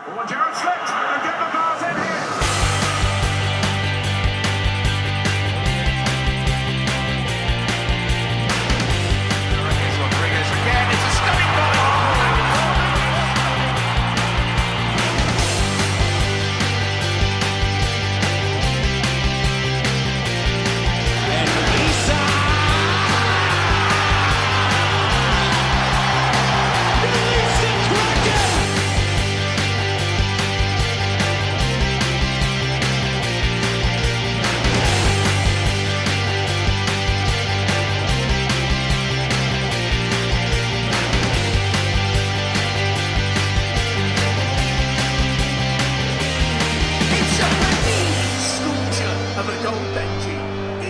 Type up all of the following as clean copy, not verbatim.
Gerrard slipped and get the pass in here. Rodriguez again. It's a stunning ball.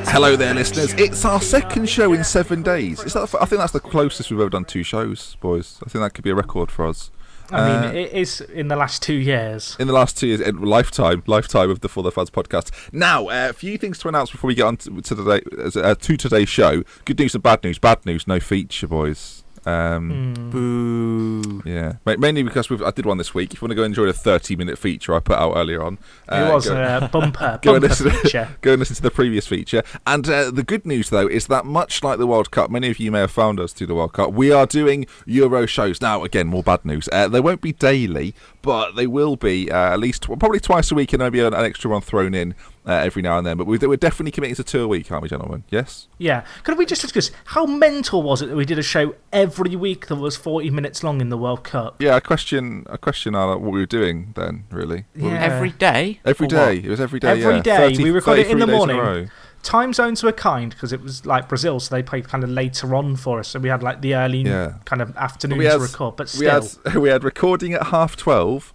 Hello there, listeners. It's our second show in 7 days. I think that's the closest we've ever done 2 shows, boys. I think that could be a record for us. I mean, it is in the last 2 years. In the last 2 years, lifetime of the ForTheFans podcast. Now, a few things to announce before we get on to today's show. Good news and bad news. Bad news, no feature, boys. Boo. Yeah, mainly because I did one this week. If you want to go enjoy the 30-minute feature I put out earlier on, it was a bumper feature. Go and listen to the previous feature. And the good news, though, is that much like the World Cup, many of you may have found us through the World Cup, we are doing Euro shows. Now, again, more bad news. They won't be daily, but they will be at least probably twice a week, and maybe an extra one thrown in every now and then. But we're definitely committing to 2 a week, aren't we, gentlemen? Yes? Yeah. Could we just discuss how mental was it that we did a show every week that was 40 minutes long in the World Cup? Yeah, I question what we were doing then, really. Yeah. Every day? Every day. It was every day, Every day. We recorded it in the morning. In time zones were kind because it was like Brazil, so they played kind of later on for us. So we had like the early kind of afternoon to record. But still. We had recording at 12:30.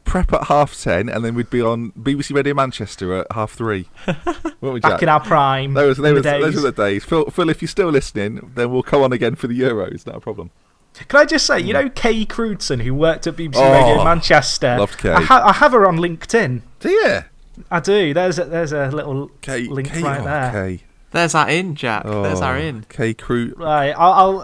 Prep at 10:30, and then we'd be on BBC Radio Manchester at 3:30. Back in our prime. Those were the days. Phil, if you're still listening, then we'll come on again for the Euros. Not a problem. Can I just say, you know Kay Crudson, who worked at BBC Radio Manchester? Loved Kay. I have her on LinkedIn. Do you? I do. There's a little link right there. Kay. There's our in, Jack. There's our in. Kay Crud. Right, I'll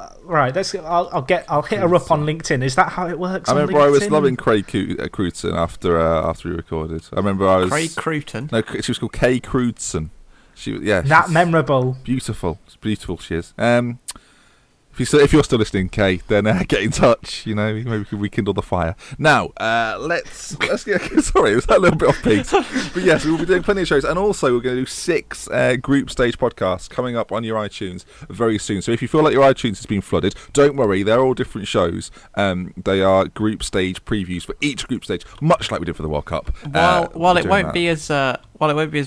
hit her up on LinkedIn. Is that how it works? I remember LinkedIn? I was loving Craig Crudson after we recorded. I remember I was Craig Cruton. No, she was called Kay Crudson. That memorable. Beautiful. It's beautiful. She is. If you're still listening, Kay, then get in touch. You know, maybe we can rekindle the fire. Now, let's get. Sorry, it was that little bit off piece. But yes, we will be doing plenty of shows, and also we're going to do 6 group stage podcasts coming up on your iTunes very soon. So if you feel like your iTunes has been flooded, don't worry. They're all different shows. They are group stage previews for each group stage, much like we did for the World Cup. While it won't be as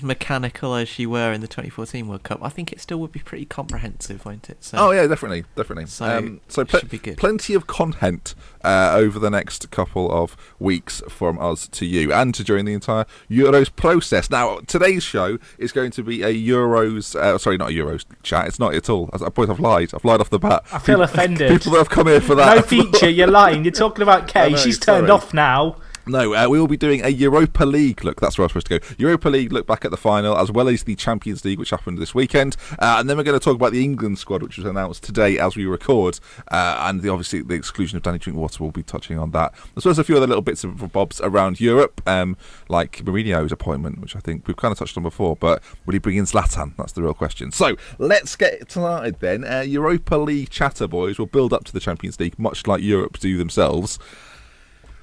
mechanical as you were in the 2014 World Cup, I think it still would be pretty comprehensive, won't it? So, definitely. So should be good. Plenty of content over the next couple of weeks from us to you, and to during the entire Euros process. Now, today's show is going to be a Euros. Sorry, not a Euros chat. It's not at all. I've lied. I've lied off the bat. I feel offended. People that have come here for that. No feature. You're lying. You're talking about Kay. She's turned off now. No, we will be doing a Europa League look. That's where I was supposed to go. Europa League look back at the final, as well as the Champions League, which happened this weekend. And then we're going to talk about the England squad, which was announced today as we record. And obviously the exclusion of Danny Drinkwater. We'll be touching on that, as well as a few other little bits of bobs around Europe, like Mourinho's appointment, which I think we've kind of touched on before. But will he bring in Zlatan? That's the real question. So let's get started then. Europa League chatter, boys. We'll build up to the Champions League, much like Europe do themselves.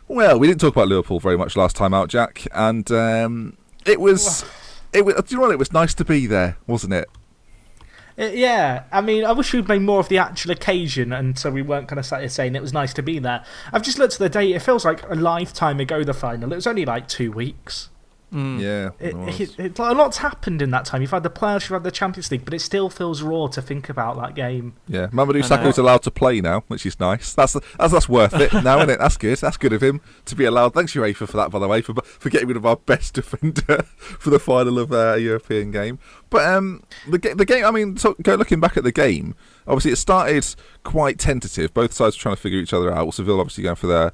Well, we didn't talk about Liverpool very much last time out, Jack, and it was. Do you know what? It was nice to be there, wasn't it? Yeah, I mean, I wish we'd made more of the actual occasion, and so we weren't kind of sat here saying it was nice to be there. I've just looked at the date. It feels like a lifetime ago, the final. It was only like 2 weeks. Yeah, a lot's happened in that time. You've had the players, you've had the Champions League, but it still feels raw to think about that game. Yeah, Mamadou Sakho's allowed to play now, which is nice. That's worth it now, isn't it? That's good. That's good of him to be allowed. Thanks, UEFA, for that, by the way, for getting rid of our best defender for the final of a European game. But the game, I mean, looking back at the game, obviously it started quite tentative. Both sides were trying to figure each other out. Sevilla obviously going for their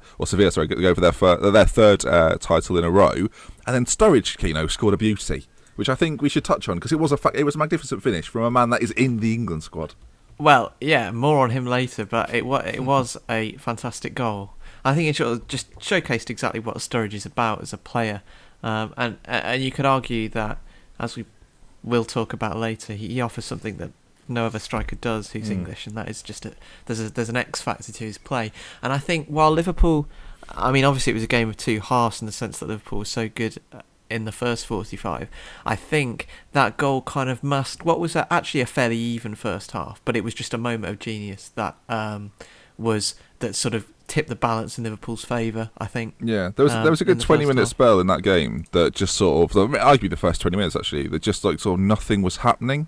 third title in a row, and then Sturridge, scored a beauty, which I think we should touch on because it was a magnificent finish from a man that is in the England squad. Well, yeah, more on him later, but it was a fantastic goal. I think it sort of just showcased exactly what Sturridge is about as a player, and you could argue that, as we will talk about later, he offers something that no other striker does who's English, and that is just there's an X factor to his play. And I think while Liverpool, I mean, obviously it was a game of two halves in the sense that Liverpool was so good in the first 45. I think that goal kind of masked what was actually a fairly even first half, but it was just a moment of genius that sort of tipped the balance in Liverpool's favour, I think. Yeah, there was a good 20-minute spell in that game that just sort of, arguably the first 20 minutes actually, that just like sort of nothing was happening.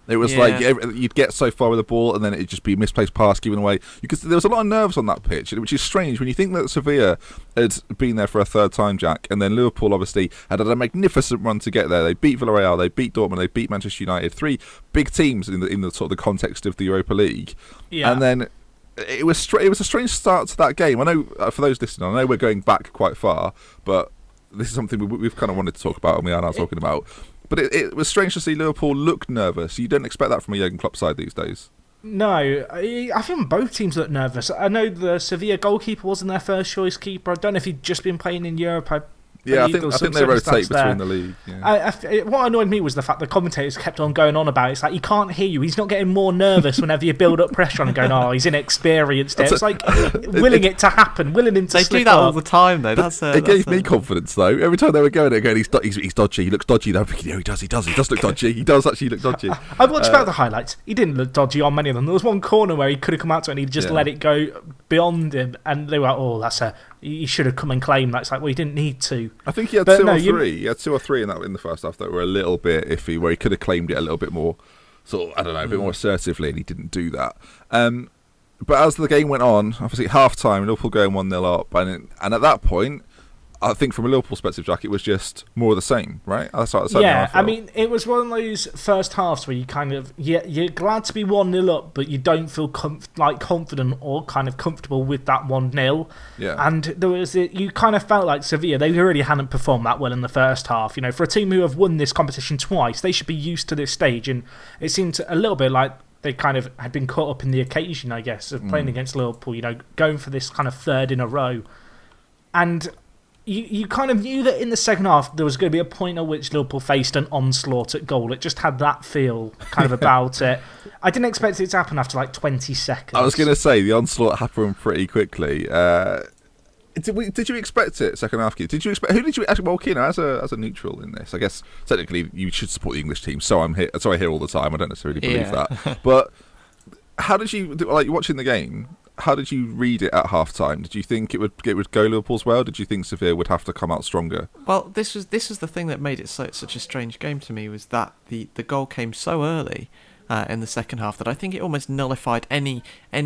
It was like you'd get so far with the ball and then it'd just be misplaced pass given away. Because there was a lot of nerves on that pitch, which is strange when you think that Sevilla had been there for a third time, Jack, and then Liverpool obviously had a magnificent run to get there. They beat Villarreal, they beat Dortmund, they beat Manchester United, 3 big teams in the sort of the context of the Europa League. Yeah. And then it was a strange start to that game. I know for those listening, I know we're going back quite far, but this is something we've kind of wanted to talk about and we are now talking about. But it was strange to see Liverpool look nervous. You don't expect that from a Jurgen Klopp side these days. No, I think both teams look nervous. I know the Sevilla goalkeeper wasn't their first choice keeper. I don't know if he'd just been playing in Europe. I think they rotate between the league. Yeah. What annoyed me was the fact the commentators kept on going on about it. It's like, he can't hear you. He's not getting more nervous whenever you build up pressure on him, going, oh, he's inexperienced. It's like willing it to happen, willing him to slip up. They do that all the time, though. It gave me confidence, though. Every time they were going, he's dodgy. He looks dodgy. They're thinking, he does look dodgy. He does actually look dodgy. I watched back the highlights. He didn't look dodgy on many of them. There was one corner where he could have come out to it and he just let it go beyond him. And they were like, oh, he should have come and claimed that. It's like, well, he didn't need to. I think he had two or three. He had 2 or 3 in the first half that were a little bit iffy, where he could have claimed it a little bit more, sort of, I don't know, a bit more assertively, and he didn't do that. But as the game went on, obviously at half time, Liverpool going 1-0 up, and at that point, I think from a Liverpool perspective, Jack, it was just more of the same, right? That's what I mean, it was one of those first halves where you kind of, you're glad to be 1-0 up, but you don't feel confident or kind of comfortable with that 1-0. Yeah. And you kind of felt like Sevilla, they really hadn't performed that well in the first half. You know, for a team who have won this competition twice, they should be used to this stage. And it seemed a little bit like they kind of had been caught up in the occasion, I guess, of playing against Liverpool, you know, going for this kind of third in a row. And you kind of knew that in the second half there was going to be a point at which Liverpool faced an onslaught at goal. It just had that feel kind of about it. I didn't expect it to happen after like 20 seconds. I was going to say, the onslaught happened pretty quickly. Did you expect it second half? Who did you actually walk in as a neutral in this? I guess technically you should support the English team, so I hear all the time. I don't necessarily believe that. But how did you, like, watching the game, how did you read it at half time? Did you think it would go Liverpool's way? Did you think Sevilla would have to come out stronger? Well, this was the thing that made it such a strange game to me, was that the goal came so early in the second half that I think it almost nullified any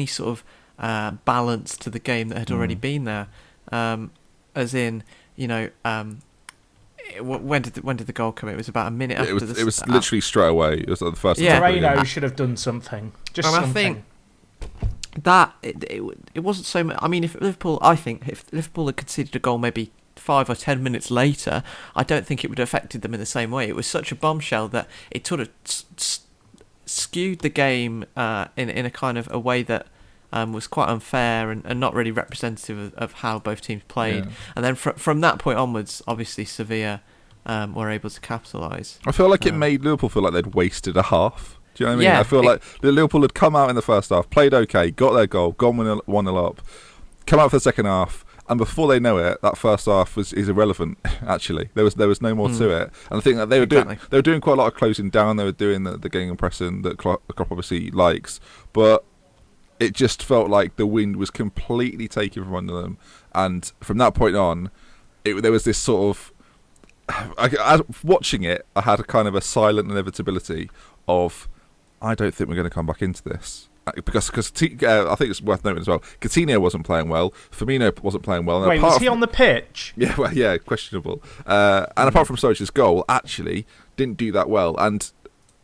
sort of balance to the game that had already been there. As in, you know, when did the goal come? It was about a minute after. It was literally straight away. It was like the first. Yeah, Moreno should have done something. I think that it wasn't so much. I mean, if Liverpool had conceded a goal maybe 5 or 10 minutes later, I don't think it would have affected them in the same way. It was such a bombshell that it sort of skewed the game in a kind of a way that was quite unfair and not really representative of how both teams played. Yeah. And then from that point onwards, obviously Sevilla were able to capitalise. I feel like it made Liverpool feel like they'd wasted a half. Do you know what I mean? Yeah, I feel like Liverpool had come out in the first half, played okay, got their goal, gone 1-0 up, come out for the second half, and before they know it, that first half is irrelevant. Actually, there was no more to it, and I think that they were doing quite a lot of closing down. They were doing the getting and pressing that Klopp obviously likes, but it just felt like the wind was completely taken from under them, and from that point on, there was this sort of. Watching it, I had a kind of a silent inevitability of, I don't think we're going to come back into this. Because I think it's worth noting as well, Coutinho wasn't playing well, Firmino wasn't playing well. Wait, was he on the pitch? Yeah, well, yeah, questionable. And apart from Sturridge's goal, actually didn't do that well. And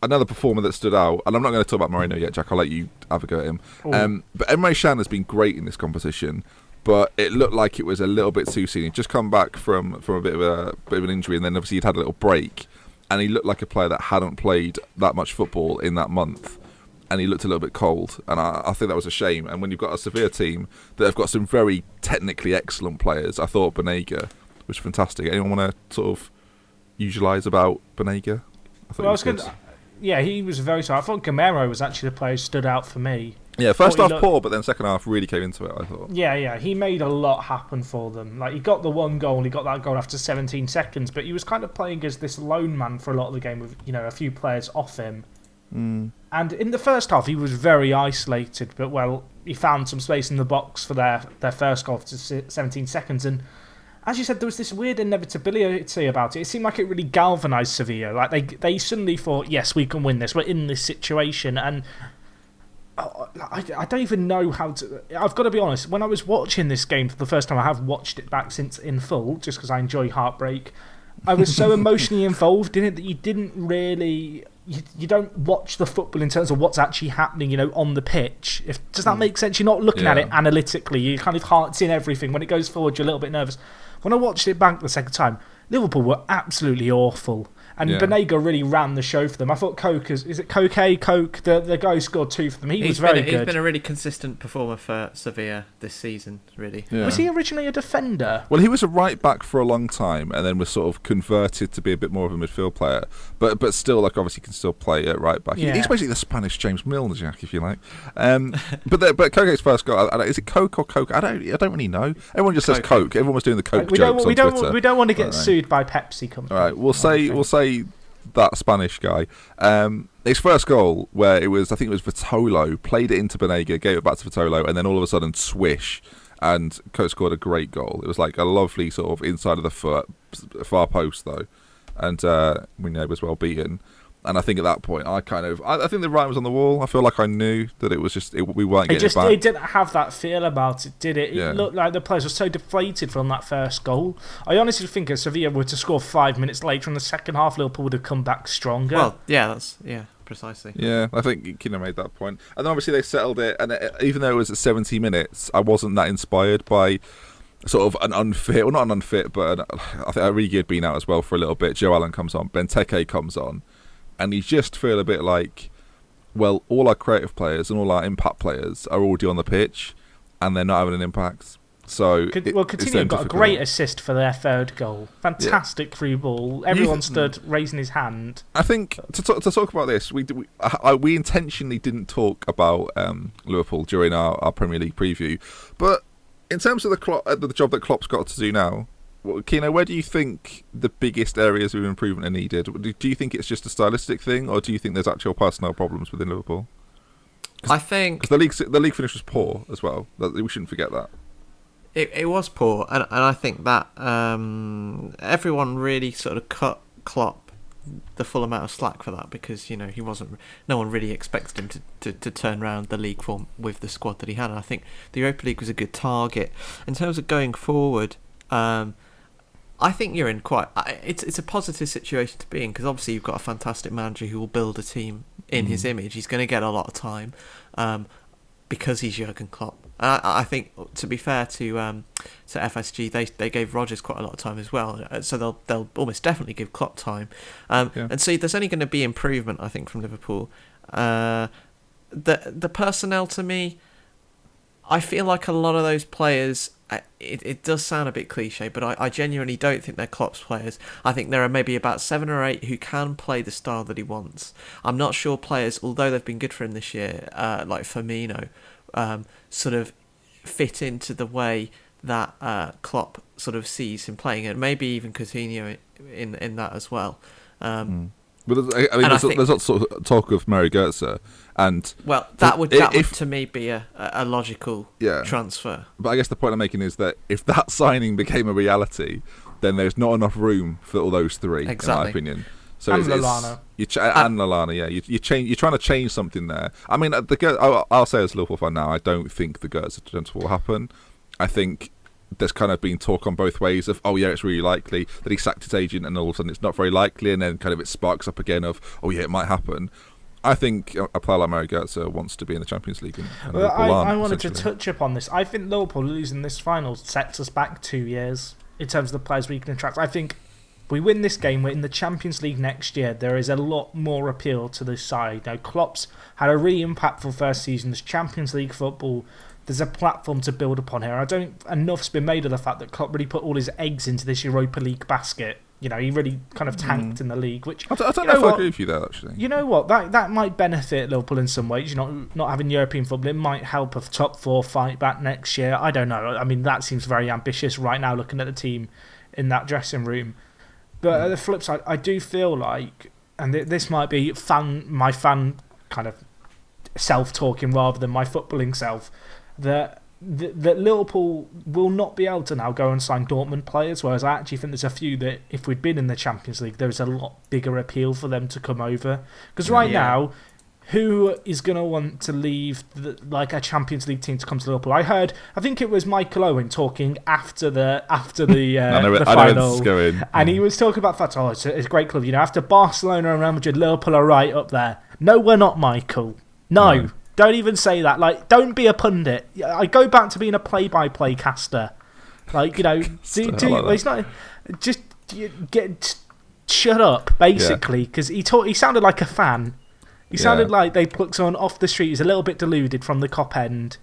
another performer that stood out, and I'm not going to talk about Moreno yet, Jack, I'll let you have a go at him. But Emre Can has been great in this competition, but it looked like it was a little bit too soon. He'd just come back from a bit of an injury, and then obviously he'd had a little break, and he looked like a player that hadn't played that much football in that month. and he looked a little bit cold, and I think that was a shame. And when you've got a Sevilla team that have got some very technically excellent players, I thought Banega was fantastic. Anyone want to sort of utilise about Banega? Yeah, he was very solid. I thought Gamero was actually the player who stood out for me. Yeah, first half poor, but then second half really came into it, I thought. Yeah, he made a lot happen for them. Like, he got the one goal, and he got that goal after 17 seconds, but he was kind of playing as this lone man for a lot of the game with, a few players off him. And in the first half, he was very isolated, but, he found some space in the box for their first goal after 17 seconds, and as you said, there was this weird inevitability about it. It seemed like it really galvanised Sevilla. Like, they suddenly thought, yes, we can win this. We're in this situation, and I don't even know how to... I've got to be honest, when I was watching this game for the first time, I have watched it back since in full, just because I enjoy heartbreak. I was so emotionally involved in it that you didn't really... You don't watch the football in terms of what's actually happening, on the pitch. Does that make sense? You're not looking at it analytically. You kind of heart's in everything. When it goes forward, you're a little bit nervous. When I watched it back the second time, Liverpool were absolutely awful. And Banega really ran the show for them. I thought Coke, the guy who scored 2 for them, he was very good. He's been a really consistent performer for Sevilla this season, really. Yeah. Was he originally a defender? Well, he was a right back for a long time, and then was sort of converted to be a bit more of a midfield player. But still, obviously can still play at right back. Yeah. He's basically the Spanish James Milner, Jack, if you like. But Koke's first goal, is it Coke or Coke? I don't really know. Everyone just says Coke. Everyone was doing the Coke jokes on Twitter. We don't want to get sued by Pepsi company. All right, we'll say that Spanish guy. His first goal, where I think it was Vitolo, played it into Banega, gave it back to Vitolo, and then all of a sudden, swish, and Coke scored a great goal. It was like a lovely sort of inside of the foot, far post though, and we was well beaten. And I think at that point, I think the writing was on the wall. I feel like I knew that it was we weren't getting it back. It didn't have that feel about it, did it? It looked like the players were so deflated from that first goal. I honestly think if Sevilla were to score 5 minutes later in the second half, Liverpool would have come back stronger. Well, precisely. Yeah, I think Kino made that point. And then obviously they settled it, and even though it was at 70 minutes, I wasn't that inspired by sort of an unfit, well, not an unfit, but I think Origi had been out as well for a little bit. Joe Allen comes on, Benteke comes on. And you just feel a bit like, well, all our creative players and all our impact players are already on the pitch, and they're not having an impact. So, Coutinho got a great assist for their third goal. Fantastic through ball. Everyone stood raising his hand. I think to talk about this, we intentionally didn't talk about Liverpool during our Premier League preview, but in terms of the job that Klopp's got to do now. Well, Kino, where do you think the biggest areas of improvement are needed? Do you think it's just a stylistic thing, or do you think there's actual personnel problems within Liverpool? I think because the league finish was poor as well. We shouldn't forget that. It was poor, and I think that everyone really sort of cut Klopp the full amount of slack for that, because he wasn't. No one really expected him to turn around the league form with the squad that he had. And I think the Europa League was a good target in terms of going forward. I think you're in quite... It's a positive situation to be in, because obviously you've got a fantastic manager who will build a team in his image. He's going to get a lot of time because he's Jurgen Klopp. I think, to be fair to FSG, they gave Rodgers quite a lot of time as well, so they'll almost definitely give Klopp time. And so there's only going to be improvement, I think, from Liverpool. The personnel, to me, I feel like a lot of those players... It does sound a bit cliche, but I genuinely don't think they're Klopp's players. I think there are maybe about 7 or 8 who can play the style that he wants. I'm not sure players, although they've been good for him this year, like Firmino, sort of fit into the way that Klopp sort of sees him playing, and maybe even Coutinho in that as well. But there's lots of talk of Mario Götze, and that would to me be a logical transfer. But I guess the point I'm making is that if that signing became a reality, then there's not enough room for all those three, in my opinion. So and Lallana. And Lallana, yeah. You're trying to change something there. I mean, I'll say as a Liverpool fan now, I don't think the Götze transfer will happen. I think there's kind of been talk on both ways of, it's really likely that he sacked his agent, and all of a sudden it's not very likely, and then kind of it sparks up again of, it might happen. I think a player like Mario Götze wants to be in the Champions League. I wanted to touch upon this. I think Liverpool losing this final sets us back 2 years in terms of the players we can attract. I think we win this game, we're in the Champions League next year, there is a lot more appeal to this side. Now, Klopp's had a really impactful first season. This Champions League football, there's a platform to build upon here. I don't enough's been made of the fact that Klopp really put all his eggs into this Europa League basket. You know, he really kind of tanked in the league, which... I don't know if I agree with you there, actually. You know what? That might benefit Liverpool in some ways. You know, not having European football, it might help a top 4 fight back next year. I don't know. I mean, that seems very ambitious right now, looking at the team in that dressing room. But at the flip side, I do feel like, and this might be my fan kind of self-talking rather than my footballing self, that Liverpool will not be able to now go and sign Dortmund players, whereas I actually think there's a few that if we'd been in the Champions League, there's a lot bigger appeal for them to come over. Because now, who is going to want to leave like a Champions League team to come to Liverpool? I think it was Michael Owen talking after the the final, and he was talking about that. It's a great club, you know. After Barcelona and Real Madrid, Liverpool are right up there. No, we're not, Michael. No. Don't even say that. Like, don't be a pundit. I go back to being a play-by-play caster. Like, you know, it's not just shut up, basically, because he sounded like a fan. He sounded like they plucked someone off the street who's a little bit deluded from the cop end.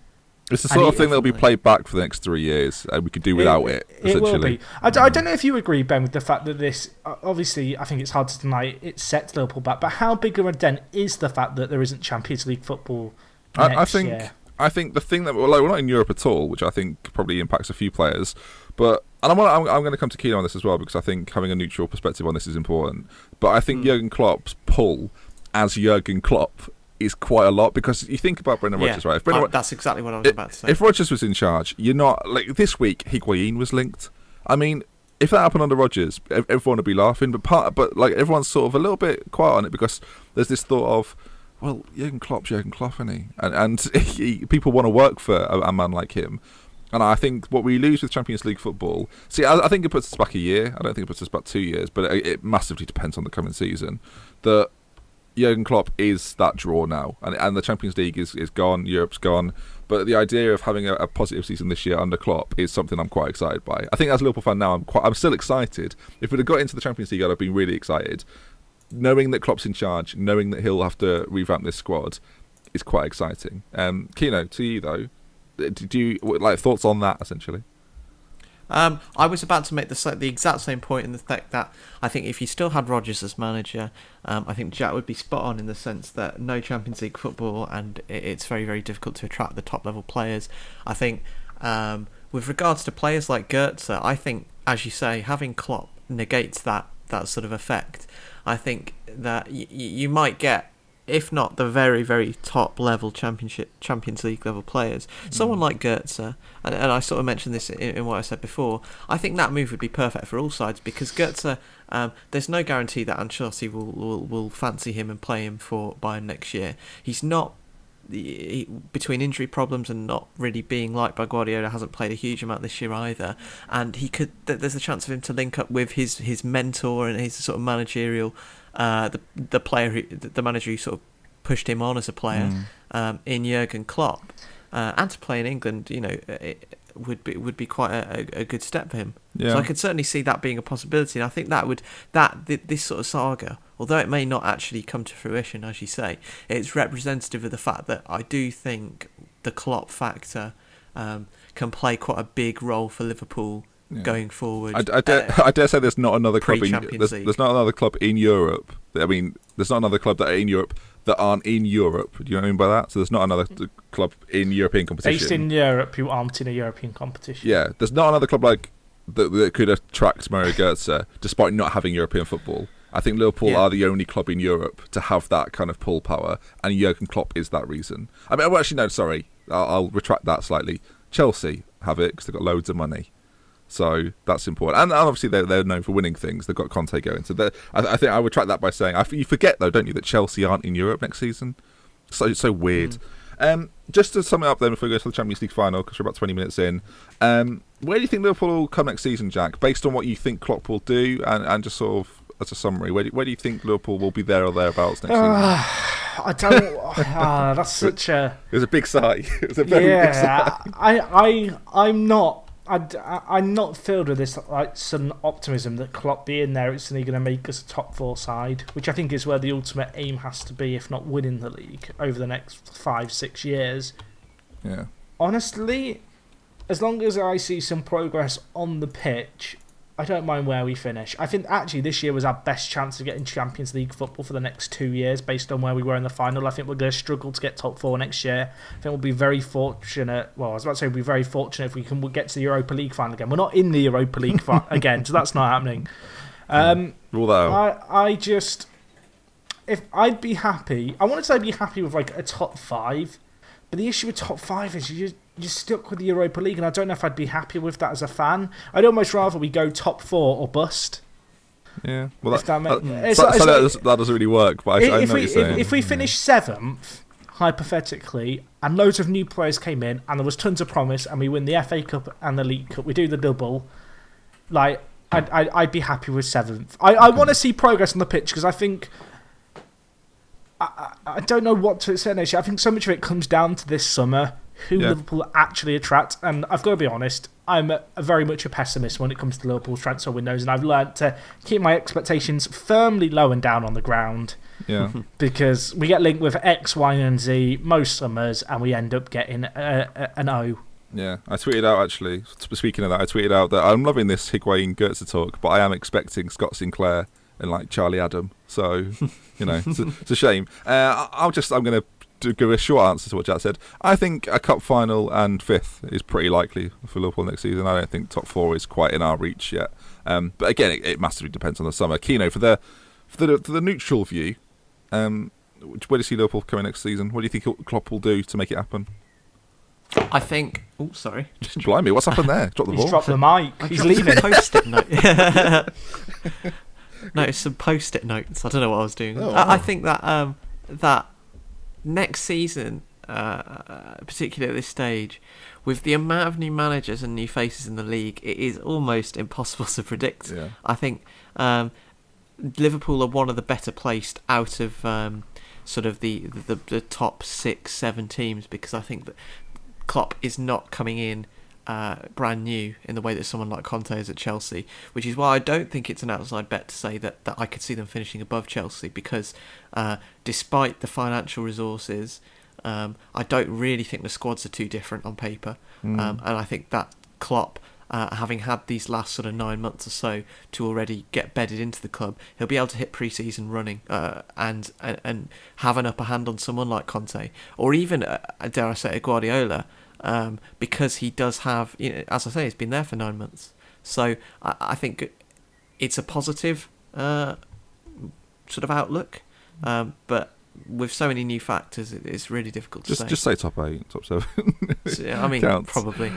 It's the sort of thing that'll be played back for the next 3 years, and we could do without it, essentially. It will be. I don't know if you agree, Ben, with the fact that this... Obviously, I think it's hard to deny it sets Liverpool back, but how big of a dent is the fact that there isn't Champions League football next year? I think the thing that... Well, like, we're not in Europe at all, which I think probably impacts a few players, but... And I'm going to come to Keenan on this as well, because I think having a neutral perspective on this is important. But I think Jurgen Klopp's pull as Jurgen Klopp is quite a lot, because you think about Brendan Rodgers, right? That's exactly what I was about to say. If Rodgers was in charge, you're not... Like, this week, Higuain was linked. I mean, if that happened under Rodgers, everyone would be laughing, but like, everyone's sort of a little bit quiet on it, because there's this thought of, well, Jurgen Klopp, isn't he? And people want to work for a man like him. And I think what we lose with Champions League football... See, I think it puts us back a year. I don't think it puts us back 2 years, but it massively depends on the coming season. That Jurgen Klopp is that draw now, and the Champions League is gone, Europe's gone, but the idea of having a positive season this year under Klopp is something I'm quite excited by. I think as a Liverpool fan now, I'm still excited. If we'd have got into the Champions League, I'd have been really excited. Knowing that Klopp's in charge, knowing that he'll have to revamp this squad, is quite exciting. Kino, to you though, do you like thoughts on that essentially? I was about to make the exact same point in the fact that I think if you still had Rodgers as manager, I think Jack would be spot on in the sense that no Champions League football, and it's very, very difficult to attract the top level players. I think with regards to players like Goetze, I think, as you say, having Klopp negates that sort of effect. I think that you might get, if not the very, very top level Champions League level players, someone like Goetze, and I sort of mentioned this in what I said before, I think that move would be perfect for all sides, because Goetze, there's no guarantee that Ancelotti will fancy him and play him for Bayern next year. He's not, between injury problems and not really being liked by Guardiola, hasn't played a huge amount this year either, and there's a chance of him to link up with his mentor and his sort of managerial, the player, the manager who sort of pushed him on as a player, in Jurgen Klopp, and to play in England, you know, it would be quite a good step for him. Yeah. So I could certainly see that being a possibility, and I think this sort of saga, although it may not actually come to fruition, as you say, it's representative of the fact that I do think the Klopp factor can play quite a big role for Liverpool. Yeah. Going forward, I dare say there's not another club there's not another club in Europe. I mean, there's not another club that are in Europe that aren't in Europe. Do you know what I mean by that? So there's not another club in European competition based in Europe who aren't in a European competition. Yeah, there's not another club like that could attract Mario Götze despite not having European football. I think Liverpool are the only club in Europe to have that kind of pull power, and Jurgen Klopp is that reason. I mean, well, actually, no, sorry, I'll retract that slightly. Chelsea have it because they've got loads of money. So that's important, and obviously they're known for winning things. They've got Conte going, so I think I would track that by saying you forget though, don't you, that Chelsea aren't in Europe next season? So weird. Just to sum it up then, before we go to the Champions League final, because we're about 20 minutes in, where do you think Liverpool will come next season, Jack? Based on what you think Klopp will do, and just sort of as a summary, where do you think Liverpool will be there or thereabouts next season? I don't. That's such a. It was a big sigh. It was a very big sigh. I'm not I'm not filled with this like sudden optimism that Klopp being there is suddenly going to make us a top 4 side, which I think is where the ultimate aim has to be, if not winning the league over the next 5-6 years. Yeah. Honestly, as long as I see some progress on the pitch, I don't mind where we finish. I think actually this year was our best chance of getting Champions League football for the next 2 years based on where we were in the final. I think we're going to struggle to get top 4 next year. I think we'll be very fortunate. Well, I was about to say we'll be very fortunate if we can get to the Europa League final again. We're not in the Europa League again, so that's not happening. Rule that out. If I'd be happy, I want to say I'd be happy with like a top 5, but the issue with top 5 is you're stuck with the Europa League, and I don't know if I'd be happy with that as a fan. I'd almost rather we go top 4 or bust. Yeah, well, that doesn't really work. But I know what you're saying. If we finish 7th, hypothetically, and loads of new players came in, and there was tons of promise, and we win the FA Cup and the League Cup, we do the double. Like, I'd be happy with 7th. I want to see progress on the pitch because I think. I don't know what to say next year. I think so much of it comes down to this summer, who Liverpool actually attract. And I've got to be honest, I'm very much a pessimist when it comes to Liverpool's transfer windows, and I've learned to keep my expectations firmly low and down on the ground. Yeah. Because we get linked with X, Y, and Z most summers, and we end up getting an O. Yeah, I tweeted out actually. Speaking of that, I tweeted out that I'm loving this Higuain Goetze talk, but I am expecting Scott Sinclair and like Charlie Adam. So, it's a shame. I'm going to give a short answer to what Jack said. I think a cup final and 5th is pretty likely for Liverpool next season. I don't think top 4 is quite in our reach yet. But again, it massively depends on the summer. Kino, for the neutral view, where do you see Liverpool coming next season? What do you think Klopp will do to make it happen? I think. Oh, sorry. Blimey, what's happened there? Drop the ball. He's dropped the mic. He's leaving. Post-it note. No, it's some post-it notes. I don't know what I was doing. I think that that next season, particularly at this stage, with the amount of new managers and new faces in the league, it is almost impossible to predict. Yeah. I think Liverpool are one of the better placed out of sort of the top 6-7 teams, because I think that Klopp is not coming in brand new in the way that someone like Conte is at Chelsea, which is why I don't think it's an outside bet to say that I could see them finishing above Chelsea, because despite the financial resources, I don't really think the squads are too different on paper, and I think that Klopp, having had these last sort of 9 months or so to already get bedded into the club, he'll be able to hit pre-season running and have an upper hand on someone like Conte, or even dare I say a Guardiola, because he does have, as I say, he's been there for 9 months. So I think it's a positive sort of outlook, but with so many new factors, it's really difficult to say. Just say top 8, top 7. I mean, counts. Probably.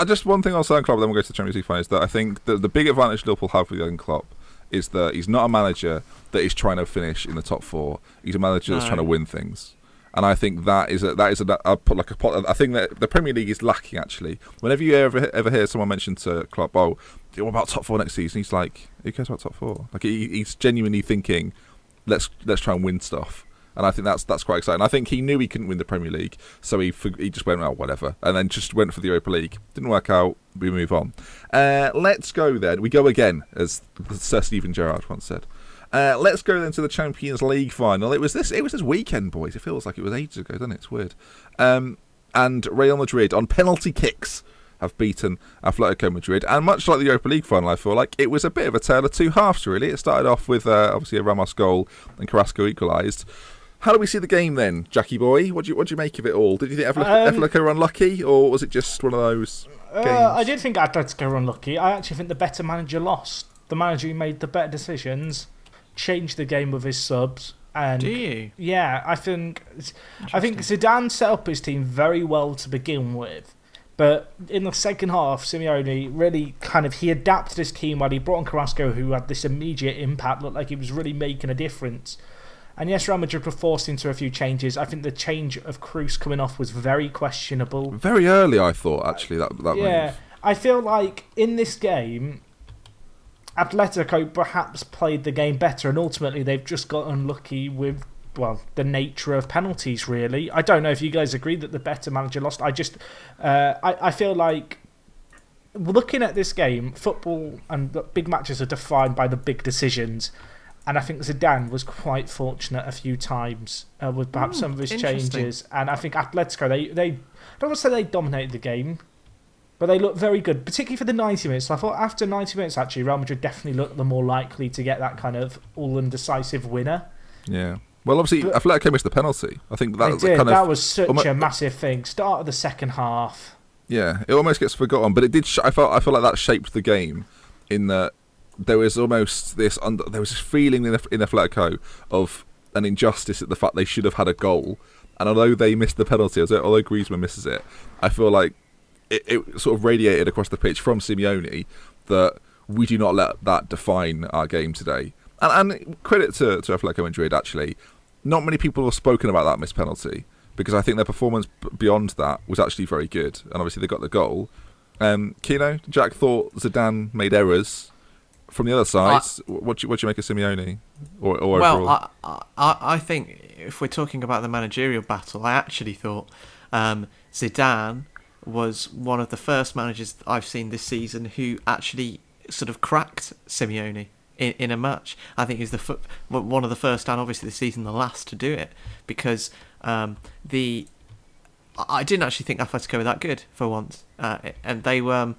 Just one thing I'll say on Klopp, then we'll go to the Champions League final, is that I think the big advantage Liverpool have with young Klopp is that he's not a manager that is trying to finish in the top 4. He's a manager that's trying to win things. And I think I think that the Premier League is lacking, actually. Whenever you ever hear someone mention to Klopp, what about top 4 next season? He's like, who cares about top 4? Like he's genuinely thinking, let's try and win stuff. And I think that's quite exciting. I think he knew he couldn't win the Premier League, so he just went, whatever, and then just went for the Europa League. Didn't work out. We move on. Let's go then. We go again, as Sir Stephen Gerrard once said. Let's go then to the Champions League final. It was this weekend, boys. It feels like it was ages ago, doesn't it? It's weird. And Real Madrid on penalty kicks have beaten Atletico Madrid, and much like the Europa League final, I feel like it was a bit of a tale of two halves. Really, it started off with obviously a Ramos goal and Carrasco equalised. How do we see the game then, Jackie boy? What do you make of it all? Did you think Atletico were unlucky, or was it just one of those games? I did think Atletico were unlucky. I actually think the better manager lost. The manager who made the better decisions changed the game with his subs. And do you? Yeah, I think Zidane set up his team very well to begin with. But in the second half, Simeone really he adapted his team while he brought on Carrasco, who had this immediate impact, looked like he was really making a difference. And yes, Real Madrid were forced into a few changes. I think the change of Kroos coming off was very questionable. Very early, I thought, actually, that move. I feel like in this game, Atletico perhaps played the game better, and ultimately they've just got unlucky with, the nature of penalties, really. I don't know if you guys agree that the better manager lost. I feel like looking at this game, football and big matches are defined by the big decisions. And I think Zidane was quite fortunate a few times with perhaps some of his changes. And I think Atletico, they I don't want to say they dominated the game, but they looked very good, particularly for the 90 minutes. So I thought after 90 minutes, actually, Real Madrid definitely looked the more likely to get that kind of all-undecisive winner. Yeah. Well, obviously, Atletico missed the penalty. I think that that was such a massive thing. Start of the second half. Yeah, it almost gets forgotten, but it did. I feel like that shaped the game in that there was almost this. There was this feeling in Atletico of an injustice at the fact they should have had a goal, and although they missed the penalty, although Griezmann misses it, I feel like it sort of radiated across the pitch from Simeone that we do not let that define our game today. And credit to Atletico Madrid, actually. Not many people have spoken about that missed penalty because I think their performance beyond that was actually very good. And obviously they got the goal. Kino, Jack thought Zidane made errors. From the other side, what do you make of Simeone? Or overall? I think if we're talking about the managerial battle, I actually thought Zidane was one of the first managers I've seen this season who actually sort of cracked Simeone in a match. I think he's one of the first, and obviously this season the last to do it, because I didn't actually think Atletico were that good for once, and they were.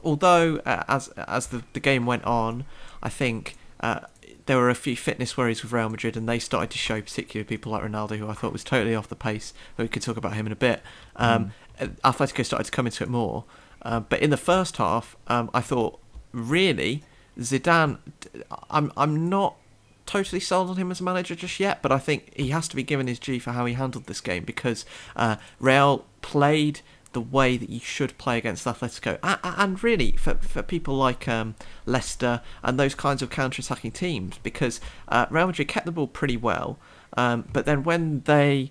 Although as the game went on, I think there were a few fitness worries with Real Madrid, and they started to show, particularly people like Ronaldo, who I thought was totally off the pace. But we could talk about him in a bit. Atletico started to come into it more, but in the first half, I thought really. Zidane, I'm not totally sold on him as a manager just yet, but I think he has to be given his due for how he handled this game, because Real played the way that you should play against Atletico, and really for people like Leicester and those kinds of counter-attacking teams, because Real Madrid kept the ball pretty well, but then when they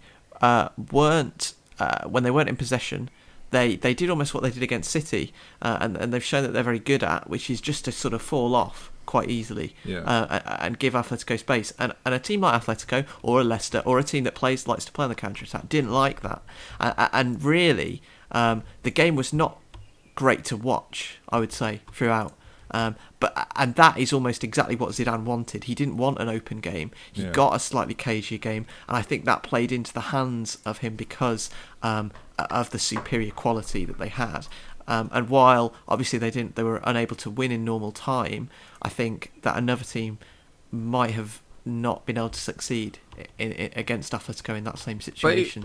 weren't in possession, They did almost what they did against City, and they've shown that they're very good at, which is just to sort of fall off quite easily and give Atletico space. And a team like Atletico or a Leicester or a team that likes to play on the counter-attack didn't like that. And really, the game was not great to watch, I would say, throughout. And that is almost exactly what Zidane wanted. He didn't want an open game. He got a slightly cagier game, and I think that played into the hands of him because of the superior quality that they had. And while obviously they were unable to win in normal time, I think that another team might have not been able to succeed against Atletico in that same situation.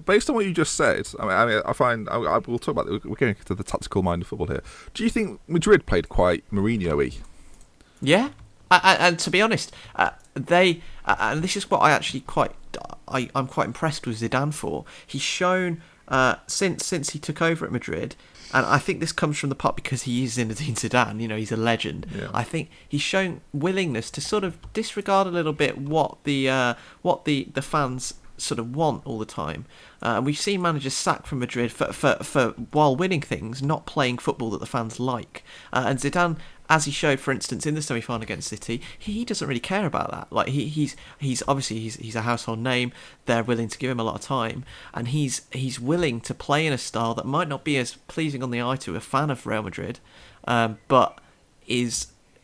Based on what you just said, I find I will talk about. We're getting to the tactical mind of football here. Do you think Madrid played quite Mourinho-y? Yeah, and to be honest, they and this is what I'm quite impressed with Zidane for. He's shown since he took over at Madrid. And I think this comes from the part because he is Zinedine Zidane, he's a legend. Yeah. I think he's shown willingness to sort of disregard a little bit what the fans sort of want all the time. And we've seen managers sacked from Madrid for while winning things, not playing football that the fans like. And Zidane, as he showed, for instance, in the semi-final against City, he doesn't really care about that. Like he's obviously he's a household name. They're willing to give him a lot of time, and he's willing to play in a style that might not be as pleasing on the eye to a fan of Real Madrid, but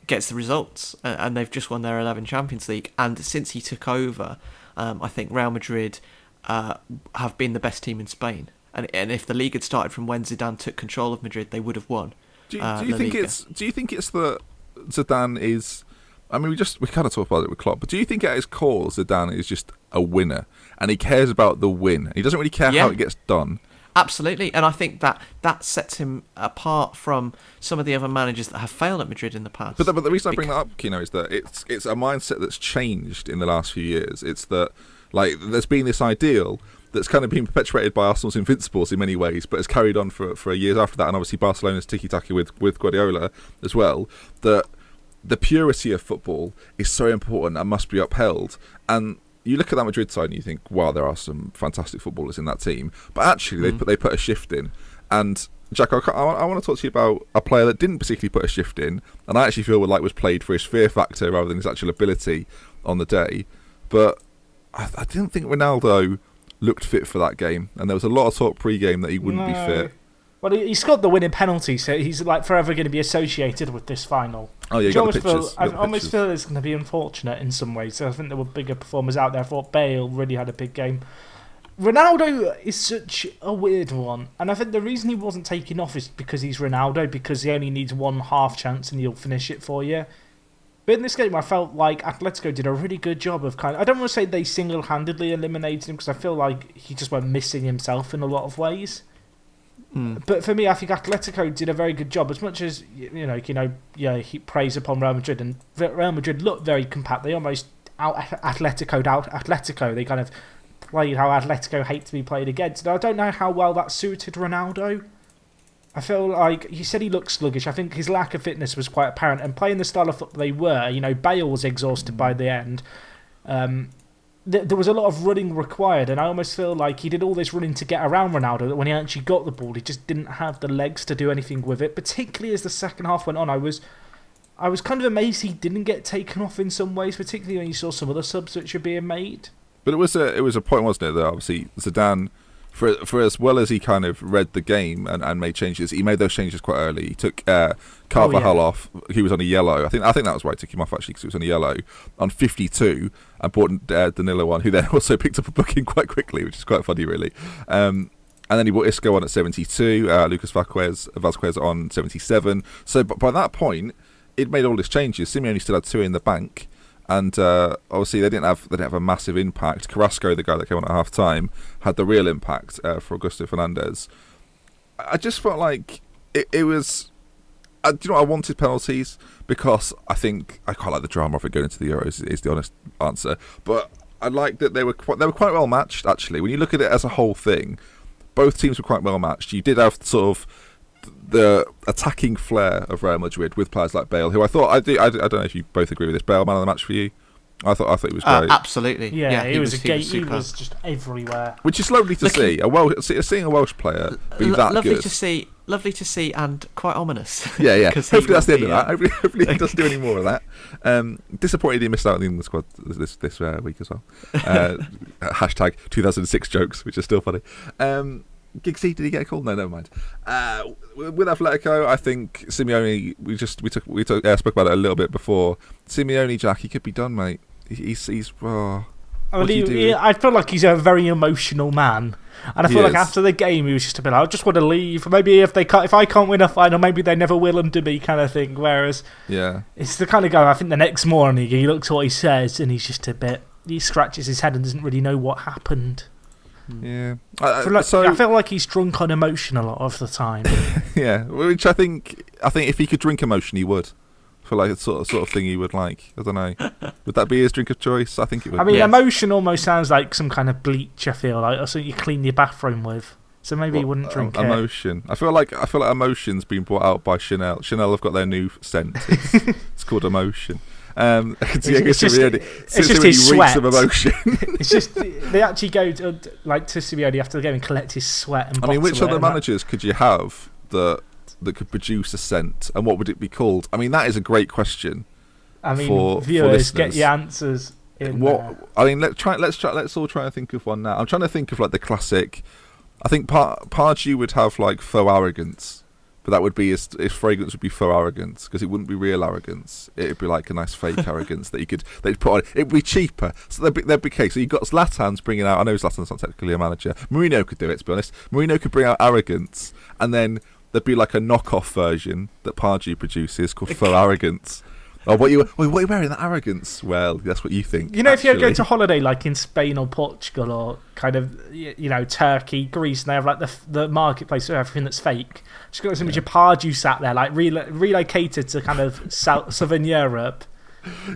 gets the results. And they've just won their 11th Champions League. And since he took over, I think Real Madrid have been the best team in Spain. And if the league had started from when Zidane took control of Madrid, they would have won. Do you think it's that Zidane is? I mean, we kind of talked about it with Klopp, but do you think at his core Zidane is just a winner and he cares about the win? He doesn't really care how it gets done. Absolutely, and I think that sets him apart from some of the other managers that have failed at Madrid in the past. But the reason I bring that up, Kino, is that it's a mindset that's changed in the last few years. It's that there's been this ideal that's kind of been perpetuated by Arsenal's Invincibles in many ways, but has carried on for years after that, and obviously Barcelona's tiki-taka with Guardiola as well, that the purity of football is so important and must be upheld. And you look at that Madrid side and you think, wow, there are some fantastic footballers in that team, but actually they put a shift in. And Jack, I want to talk to you about a player that didn't particularly put a shift in, and I actually feel was played for his fear factor rather than his actual ability on the day. But I didn't think Ronaldo looked fit for that game, and there was a lot of talk pre-game that he wouldn't be fit. Well, he scored the winning penalty, so he's like forever going to be associated with this final. Oh yeah, I almost feel it's going to be unfortunate in some ways. So I think there were bigger performers out there. I thought Bale really had a big game. Ronaldo is such a weird one, and I think the reason he wasn't taken off is because he's Ronaldo, because he only needs one half chance and he'll finish it for you. But in this game, I felt like Atletico did a really good job of I don't want to say they single-handedly eliminated him, because I feel like he just went missing himself in a lot of ways. But for me, I think Atletico did a very good job. As much as he praise upon Real Madrid, and Real Madrid looked very compact. They almost out Atletico. They kind of played how Atletico hate to be played against. And I don't know how well that suited Ronaldo. I feel like he said he looked sluggish. I think his lack of fitness was quite apparent. And playing the style of football they were, Bale was exhausted by the end. There was a lot of running required, and I almost feel like he did all this running to get around Ronaldo, that when he actually got the ball, he just didn't have the legs to do anything with it. Particularly as the second half went on, I was kind of amazed he didn't get taken off in some ways, particularly when you saw some other subs which were being made. But it was a point, wasn't it, that obviously Zidane, for as well as he kind of read the game and made changes, he made those changes quite early. He took Carvajal off. He was on a yellow. I think that was why he took him off, actually, because he was on a yellow on 52, and brought Danilo on, who then also picked up a booking quite quickly, which is quite funny, really. And then he brought Isco on at 72, Lucas Vazquez on 77. So by that point, it made all his changes. Simeone still had 2 in the bank. And obviously they didn't have a massive impact. Carrasco, the guy that came on at half time, had the real impact for Augusto Fernandez. I just felt like it was. Do you know what? I wanted penalties because I think I quite like the drama of it going into the Euros. Is the honest answer. But I liked that they were quite well matched. Actually, when you look at it as a whole thing, both teams were quite well matched. You did have sort of the attacking flair of Real Madrid with players like Bale, who I thought I don't know if you both agree with this. Bale, man of the match for you? I thought he was great. Absolutely, yeah. He was just everywhere, which is lovely to see. Seeing a Welsh player be that lovely good. Lovely to see, and quite ominous. Yeah. Hopefully that's the end of that. Hopefully he doesn't do any more of that. Disappointed he missed out on the England squad this week as well. Hashtag 2006 jokes, which are still funny. Giggsy, did he get a call? No, never mind. With Atletico, I think Simeone. We spoke about it a little bit before. Simeone, Jack, he could be done, mate. He's I feel like he's a very emotional man, and I feel like after the game he was just a bit like, I just want to leave. Maybe if I can't win a final, maybe they never will under me, kind of thing. Whereas, it's the kind of guy. I think the next morning he looks at what he says and he's just a bit. He scratches his head and doesn't really know what happened. Yeah, I feel like he's drunk on emotion a lot of the time. Yeah, which I think if he could drink emotion, he would. For like the sort of thing he would like. I don't know. Would that be his drink of choice? I think it would. I mean, emotion almost sounds like some kind of bleach. I feel like, or something you clean your bathroom with. So maybe he wouldn't drink emotion. I feel like emotion's been brought out by Chanel. Chanel have got their new scent. It's called Emotion. It's just his sweat. Of emotion. It's just they actually go to Simeone after the game and collect his sweat and bottle it. Which other managers could you have that could produce a scent, and what would it be called? I mean, that is a great question. Viewers, get your answers. Let's all try and think of one now. I'm trying to think of like the classic. I think Pardew would have like faux arrogance. But that would be his fragrance would be faux arrogance, because it wouldn't be real arrogance. It'd be like a nice fake arrogance they'd put on. It'd be cheaper. So there'd be case. So you've got Zlatan's bringing out. I know Zlatan's not technically a manager. Mourinho could do it, to be honest. Mourinho could bring out arrogance, and then there'd be like a knockoff version that Pardew produces called faux arrogance. Oh, what are you wearing? That arrogance? Well, that's what you think. If you go to holiday like in Spain or Portugal or kind of Turkey, Greece, and they have like the marketplace for everything that's fake. Just got some of your Pardew sat there, like relocated to kind of southern Europe.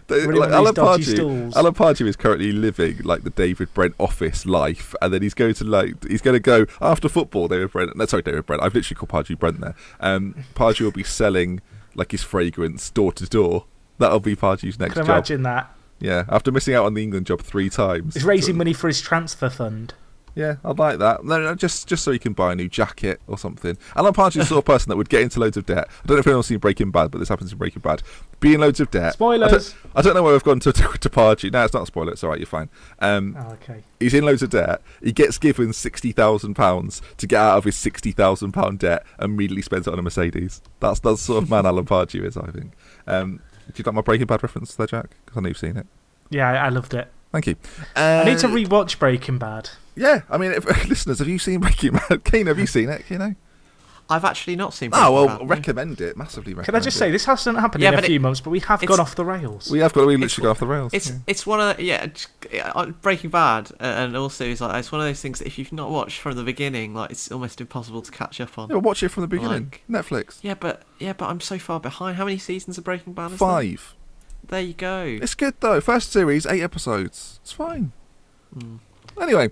Alan Pardew is currently living like the David Brent office life, and then he's going to go after football. David Brent. I've literally called Pardew Brent there. Pardew will be selling like his fragrance door to door. That'll be Pardew's next job. Imagine that. Yeah, after missing out on the England job 3 times. He's raising money for his transfer fund. Yeah, I'd like that. No, just so he can buy a new jacket or something. Alan Partridge is the sort of person that would get into loads of debt. I don't know if anyone's seen Breaking Bad, but this happens in Breaking Bad. Be in loads of debt. Spoilers. I don't know where we've gone to Partridge. No, it's not a spoiler. It's all right. You're fine. Okay. He's in loads of debt. He gets given £60,000 to get out of his £60,000 debt and immediately spends it on a Mercedes. That's the sort of man Alan Partridge is, I think. Do you like my Breaking Bad reference there, Jack? Because I know you've seen it. Yeah, I loved it. Thank you. I need to rewatch Breaking Bad. Yeah, I mean, listeners, have you seen Breaking Bad? Kane, have you seen it? You know? I've actually not seen Breaking Bad. no. Recommend it. Massively recommend it. Can I just say, this hasn't happened in a few months, but we have gone off the rails. We literally gone off the rails. It's one of Breaking Bad, and also it's one of those things that if you've not watched from the beginning, like it's almost impossible to catch up on. Yeah, watch it from the beginning. Netflix. Yeah, but I'm so far behind. How many seasons of Breaking Bad is 5. There you go. It's good though. First series, 8 episodes. It's fine. Anyway,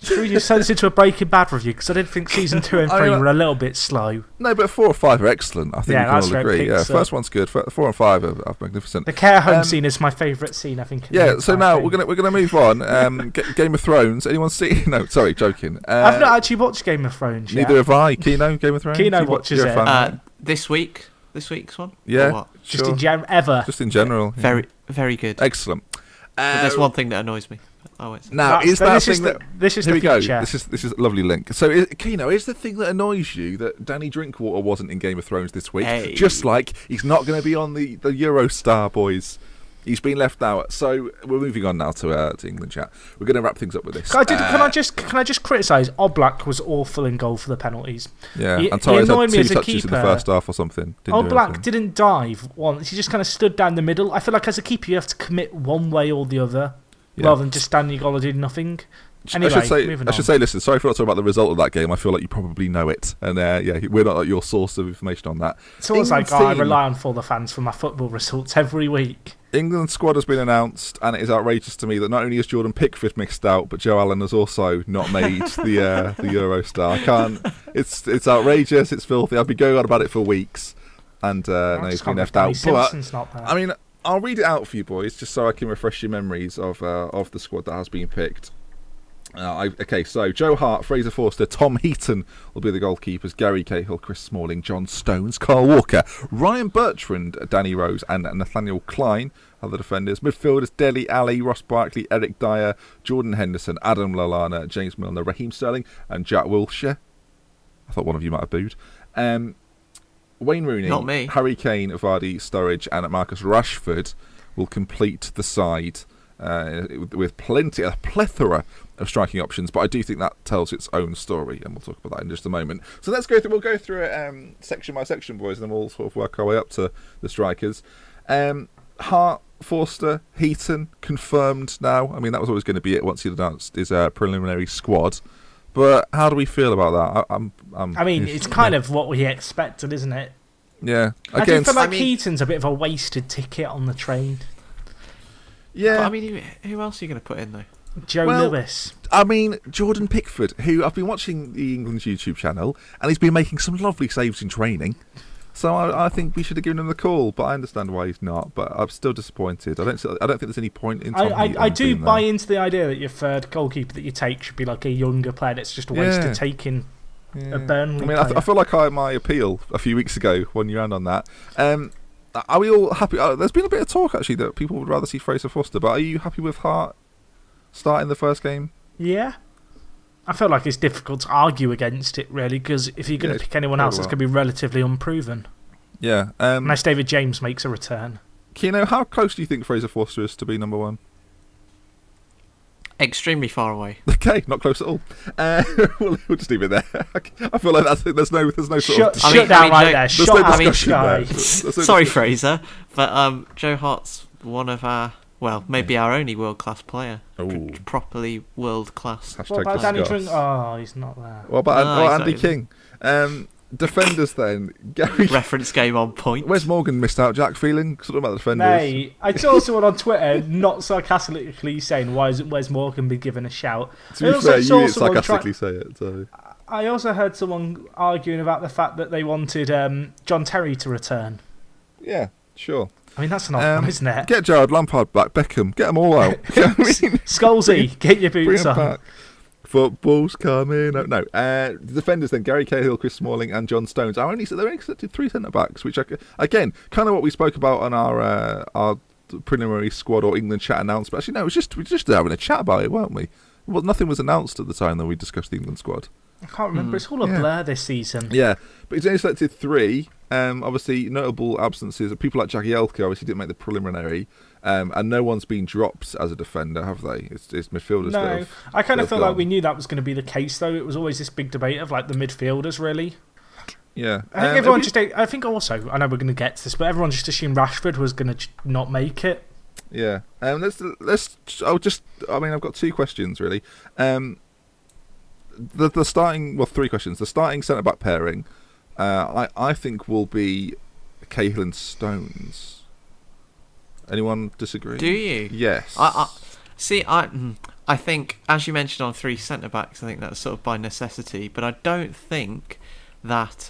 should we just send this into a Breaking Bad review? Because I did think season 2 and 3 were a little bit slow. No, but 4 or 5 are excellent. I think we can all agree. Yeah, first one's good. 4 and 5 are magnificent. The care home scene is my favourite scene, I think. Yeah. So now we're gonna move on. Game of Thrones. Anyone see? No, sorry, joking. I've not actually watched Game of Thrones yet. Neither have I. Keno, Game of Thrones. Keno watches it. This week's one. Yeah. Just in general. Just in general. Yeah. Very, very good. Excellent. But there's one thing that annoys me. Now, is that thing that... This is here the we future. go. This is a lovely link. So, Keno, is the thing that annoys you that Danny Drinkwater wasn't in Game of Thrones this week? Hey. Just like he's not going to be on the Eurostar, boys. He's been left out. So, we're moving on now to England chat. We're going to wrap things up with this. Can I just criticise? Oblak was awful in goal for the penalties. Yeah, and Torres had 2 touches in the first half or something. Oblak didn't dive once. He just kind of stood down the middle. I feel like as a keeper you have to commit one way or the other. Yeah. Rather than just standing your goal and doing nothing. Anyway, I should say, listen, sorry for not talking about the result of that game. I feel like you probably know it. And we're not your source of information on that. It's almost like I rely on ForTheFans for my football results every week. England's squad has been announced, and it is outrageous to me that not only is Jordan Pickford mixed out, but Joe Allen has also not made the Eurostar. I can't. It's outrageous. It's filthy. I've been going on about it for weeks, and he's been left out. But I mean, I'll read it out for you boys, just so I can refresh your memories of the squad that has been picked. So Joe Hart, Fraser Forster, Tom Heaton will be the goalkeepers, Gary Cahill, Chris Smalling, John Stones, Carl Walker, Ryan Bertrand, Danny Rose and Nathaniel Klein are the defenders. Midfielders, Dele Alli, Ross Barkley, Eric Dyer, Jordan Henderson, Adam Lallana, James Milner, Raheem Sterling and Jack Wilshere. I thought one of you might have booed. Wayne Rooney, not me. Harry Kane, Vardy, Sturridge and Marcus Rashford will complete the side with a plethora of striking options, but I do think that tells its own story, and we'll talk about that in just a moment. So let's go through. We'll go through it section by section, boys, and then we'll sort of work our way up to the strikers. Hart, Forster, Heaton confirmed now. I mean, that was always going to be it once he announced his preliminary squad. But how do we feel about that? I mean, it's kind of what we expected, isn't it? Yeah. I do feel like Heaton's a bit of a wasted ticket on the train. Yeah. But, I mean, who else are you going to put in, though? Joe Lewis. I mean, Jordan Pickford, who I've been watching the England's YouTube channel, and he's been making some lovely saves in training. So I think we should have given him the call, but I understand why he's not. But I'm still disappointed. I don't think there's any point in. I do buy into the idea that your third goalkeeper that you take should be like a younger player. It's just a waste of taking a Burnley. I mean, I feel like my appeal a few weeks ago when you ran on that. Are we all happy? There's been a bit of talk actually that people would rather see Fraser Forster, but are you happy with Hart starting the first game? Yeah. I feel like it's difficult to argue against it, really, because if you're going to pick anyone else, it's going to be relatively unproven. Yeah. Unless David James makes a return. Keno, how close do you think Fraser Forster is to be number one? Extremely far away. Okay, not close at all. We'll just leave it there. I feel like there's no sort of... Shut down right there. Shut down. Sorry, Fraser, but Joe Hart's one of our... Well, maybe our only world-class player. Properly world-class. What about Danny Drink? Oh, he's not there. What about Andy King? Defenders then. Gary. Reference game on point. Where's Morgan missed out, Jack? Feeling sort of about the defenders? Mate, I saw someone on Twitter not sarcastically saying, why isn't Wes Morgan been given a shout? To be fair, you didn't sarcastically say it. So. I also heard someone arguing about the fact that they wanted John Terry to return. Yeah, sure. I mean, that's an odd one, isn't it? Get Gerrard Lampard back, Beckham, get them all out. You know what I mean? Scholesy, get your boots on. Back. Football's coming. No. The defenders then: Gary Cahill, Chris Smalling, and John Stones. They're only selected 3 centre backs, which again, kind of what we spoke about on our preliminary squad or England chat announcement. Actually, no, we were just having a chat about it, weren't we? Well, nothing was announced at the time that we discussed the England squad. I can't remember. It's all a blur this season. Yeah, but he's only selected 3. Obviously, notable absences. People like Jagielka obviously didn't make the preliminary. And no one's been dropped as a defender, have they? It's midfielders. No, I kind of felt like we knew that was going to be the case, though. It was always this big debate of like the midfielders, really. Yeah, I think everyone I think also, I know we're going to get to this, but everyone just assumed Rashford was going to not make it. Yeah. I've got 2 questions really. The starting 3 questions. The starting centre back pairing, I think will be Cahill and Stones. Anyone disagree? Do you? Yes. I think, as you mentioned on 3 centre backs, I think that's sort of by necessity. But I don't think that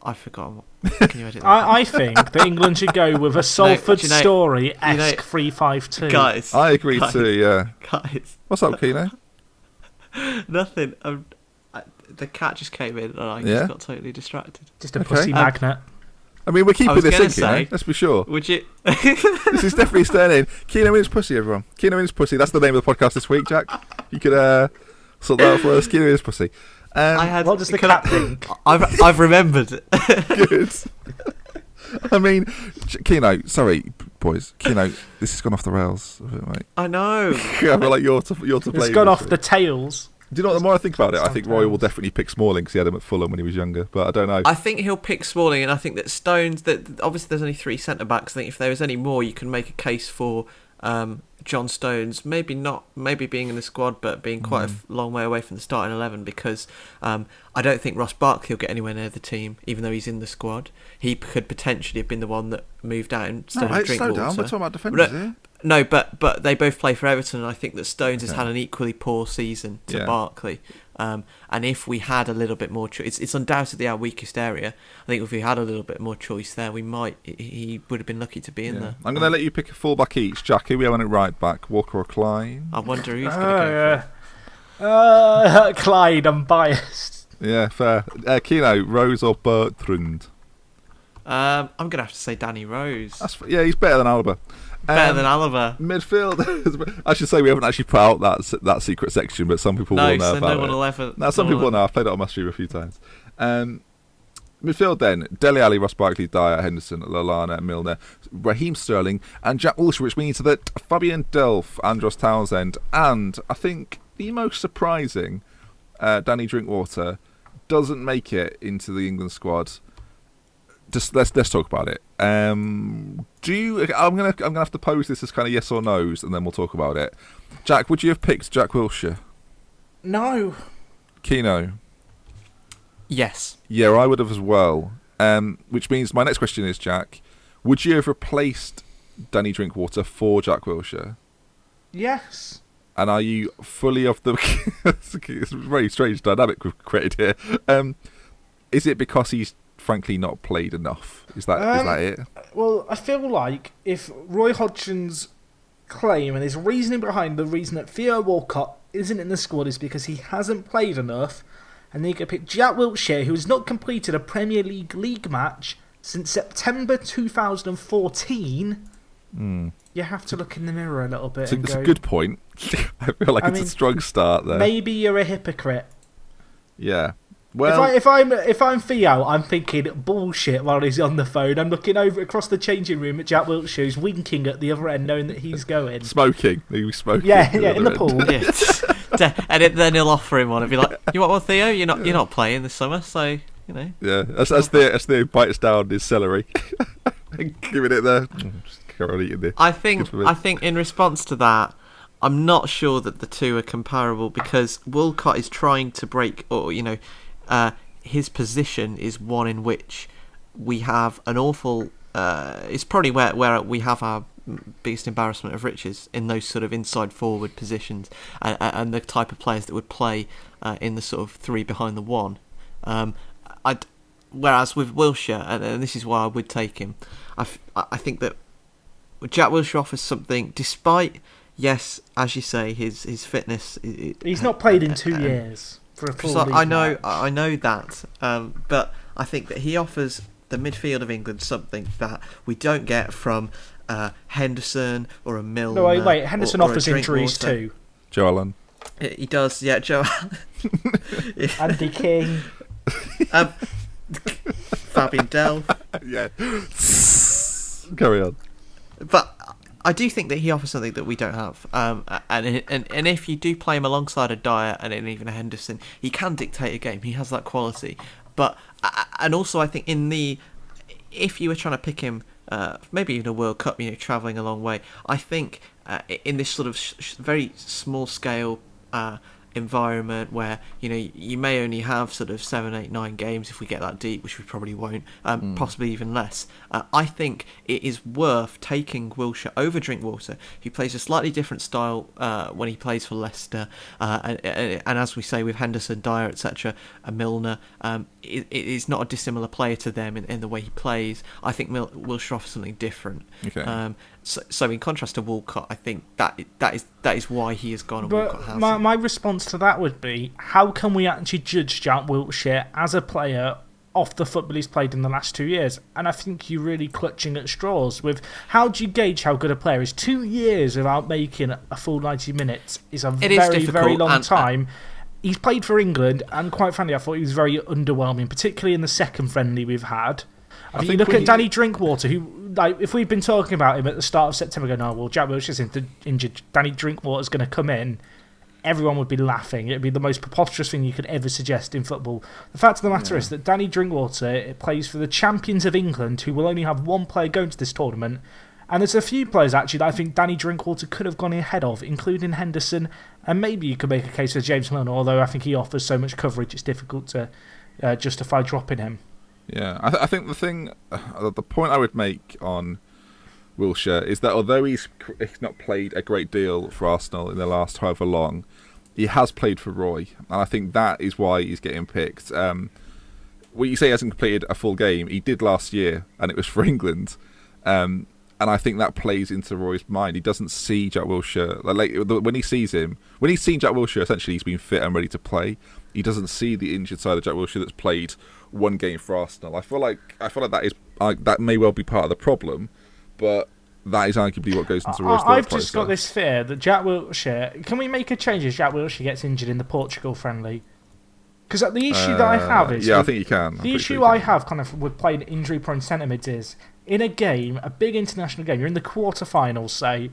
I've forgotten. Can you edit that? I think that England should go with a Salford Story-esque 3-5-2. Guys, I agree too. Yeah. Guys, What's up, Keno? nothing. The cat just came in and I just got totally distracted. Just a pussy magnet. I mean, we're keeping this in, say, let's be sure. Would you? This is definitely staying in. Keno Wins Pussy, everyone. Keno Wins Pussy. That's the name of the podcast this week, Jack. You could sort that out for us. Keno Wins Pussy. What does the cat think? I've remembered. Good. I mean, Keno, sorry, boys. Keno, this has gone off the rails a bit, mate. I know. I feel like you're to blame. It's gone off the tails. Do you know what, the more I think about it, I think Roy will definitely pick Smalling because he had him at Fulham when he was younger, but I don't know. I think he'll pick Smalling, and I think that Stones, that obviously there's only 3 centre-backs. I think if there was any more, you can make a case for John Stones, maybe being in the squad, but being quite a long way away from the starting 11, because I don't think Ross Barkley will get anywhere near the team, even though he's in the squad. He could potentially have been the one that moved out instead of Drinkwater. Slow down, we're talking about defenders here. No, but they both play for Everton, and I think that Stones has had an equally poor season to Barkley. And if we had a little bit more choice, it's undoubtedly our weakest area. I think if we had a little bit more choice there, he would have been lucky to be in there. I'm going to let you pick a fullback each. Jack, who we have at right back, Walker or Klein? I wonder who's going to go for Clyde, I'm biased. Yeah, fair. Keno, Rose or Bertrand? I'm going to have to say Danny Rose. He's better than Alaba. Better than Alaba. Midfield. I should say we haven't actually put out that secret section, but some people will know about it. Some people know. I've played it on my stream a few times. Midfield then: Dele Alli, Ross Barkley, Dyer, Henderson, Lallana, Milner, Raheem Sterling, and Jack Wilshere, which means that Fabian Delph, Andros Townsend, and I think the most surprising, Danny Drinkwater, doesn't make it into the England squad. Just let's talk about it. I'm gonna have to pose this as kind of yes or no's, and then we'll talk about it. Jack, would you have picked Jack Wilshere? No. Keno? Yes. Yeah, I would have as well. Which means my next question is, Jack, would you have replaced Danny Drinkwater for Jack Wilshere? Yes. And are you fully off the... It's a very strange dynamic we've created here. Is it because he's frankly not played enough? Is that it? Well, I feel like if Roy Hodgson's claim and his reasoning behind the reason that Theo Walcott isn't in the squad is because he hasn't played enough, and then you could pick Jack Wilshere, who has not completed a Premier League match since September 2014, you have to look in the mirror a little bit. It's a good point. I feel like it's a strong start there. Maybe you're a hypocrite. Yeah. Well, if I'm Theo, I'm thinking bullshit while he's on the phone. I'm looking over across the changing room at Jack Wilshere, who's winking at the other end, knowing that he's going. Smoking. He was smoking. Yeah, in the pool. And then he'll offer him one and be like, "You want one, Theo? You're not playing this summer, so you know." Yeah, as Theo bites down his celery, giving it there. Just carry on eating it. I think in response to that, I'm not sure that the two are comparable, because Walcott is trying to break, or his position is one in which we have an awful. It's probably where we have our biggest embarrassment of riches, in those sort of inside forward positions, and the type of players that would play in the sort of 3 behind the 1. Whereas with Wilshere, and this is why I would take him, I think that Jack Wilshere offers something, despite yes, as you say, his fitness. He's not played in 2 years for a full league match. I know that, but I think that he offers the midfield of England something that we don't get from Henderson or a Milner. No, wait. Henderson or offers injuries too. Joe Allen. He does, yeah. Joe Allen. Andy King. Fabian Delph. Yeah. Carry on. But I do think that he offers something that we don't have. And if you do play him alongside a Dyer and even a Henderson, he can dictate a game. He has that quality. But and also I think if you were trying to pick him, maybe even a World Cup, travelling a long way, I think in this sort of very small scale environment where you may only have sort of 7, 8, 9 games if we get that deep, which we probably won't, possibly even less. I think it is worth taking Wilshere over Drinkwater, who plays a slightly different style when he plays for Leicester, and as we say with Henderson, Dyer, etc., and Milner, it is not a dissimilar player to them in the way he plays. I think Wilshere offers something different. Okay. So in contrast to Walcott, I think that is why he has gone and Walcott hasn't. My response to that would be, how can we actually judge Jack Wilshere as a player off the football he's played in the last 2 years? And I think you're really clutching at straws with how do you gauge how good a player is? 2 years without making a full 90 minutes is a very long time. He's played for England, and quite frankly, I thought he was very underwhelming, particularly in the second friendly we've had. I think you look at Danny Drinkwater, who, if we'd been talking about him at the start of September, going, well, Jack Wilshere's injured, Danny Drinkwater's going to come in, everyone would be laughing. It would be the most preposterous thing you could ever suggest in football. The fact of the matter is that Danny Drinkwater plays for the champions of England, who will only have one player going to this tournament. And there's a few players, actually, that I think Danny Drinkwater could have gone ahead of, including Henderson. And maybe you could make a case for James Milner, although I think he offers so much coverage, it's difficult to justify dropping him. Yeah, I think the point I would make on Wilshere is that although he's not played a great deal for Arsenal in the last however long, he has played for Roy, and I think that is why he's getting picked. Well, you say he hasn't completed a full game. He did last year, and it was for England. And I think that plays into Roy's mind. He doesn't see Jack Wilshere when he sees him. When he's seen Jack Wilshere, essentially he's been fit and ready to play. He doesn't see the injured side of Jack Wilshere that's played one game for Arsenal. I feel like that may well be part of the problem, but that is arguably what goes into Roy's thought process. I've just got this fear that Jack Wilshere... Can we make a change if Jack Wilshere gets injured in the Portugal friendly? Because the issue that I have is... Yeah, I think you can. The issue I have kind of with playing injury-prone centre-mids is, in a game, a big international game, you're in the quarter-finals, say,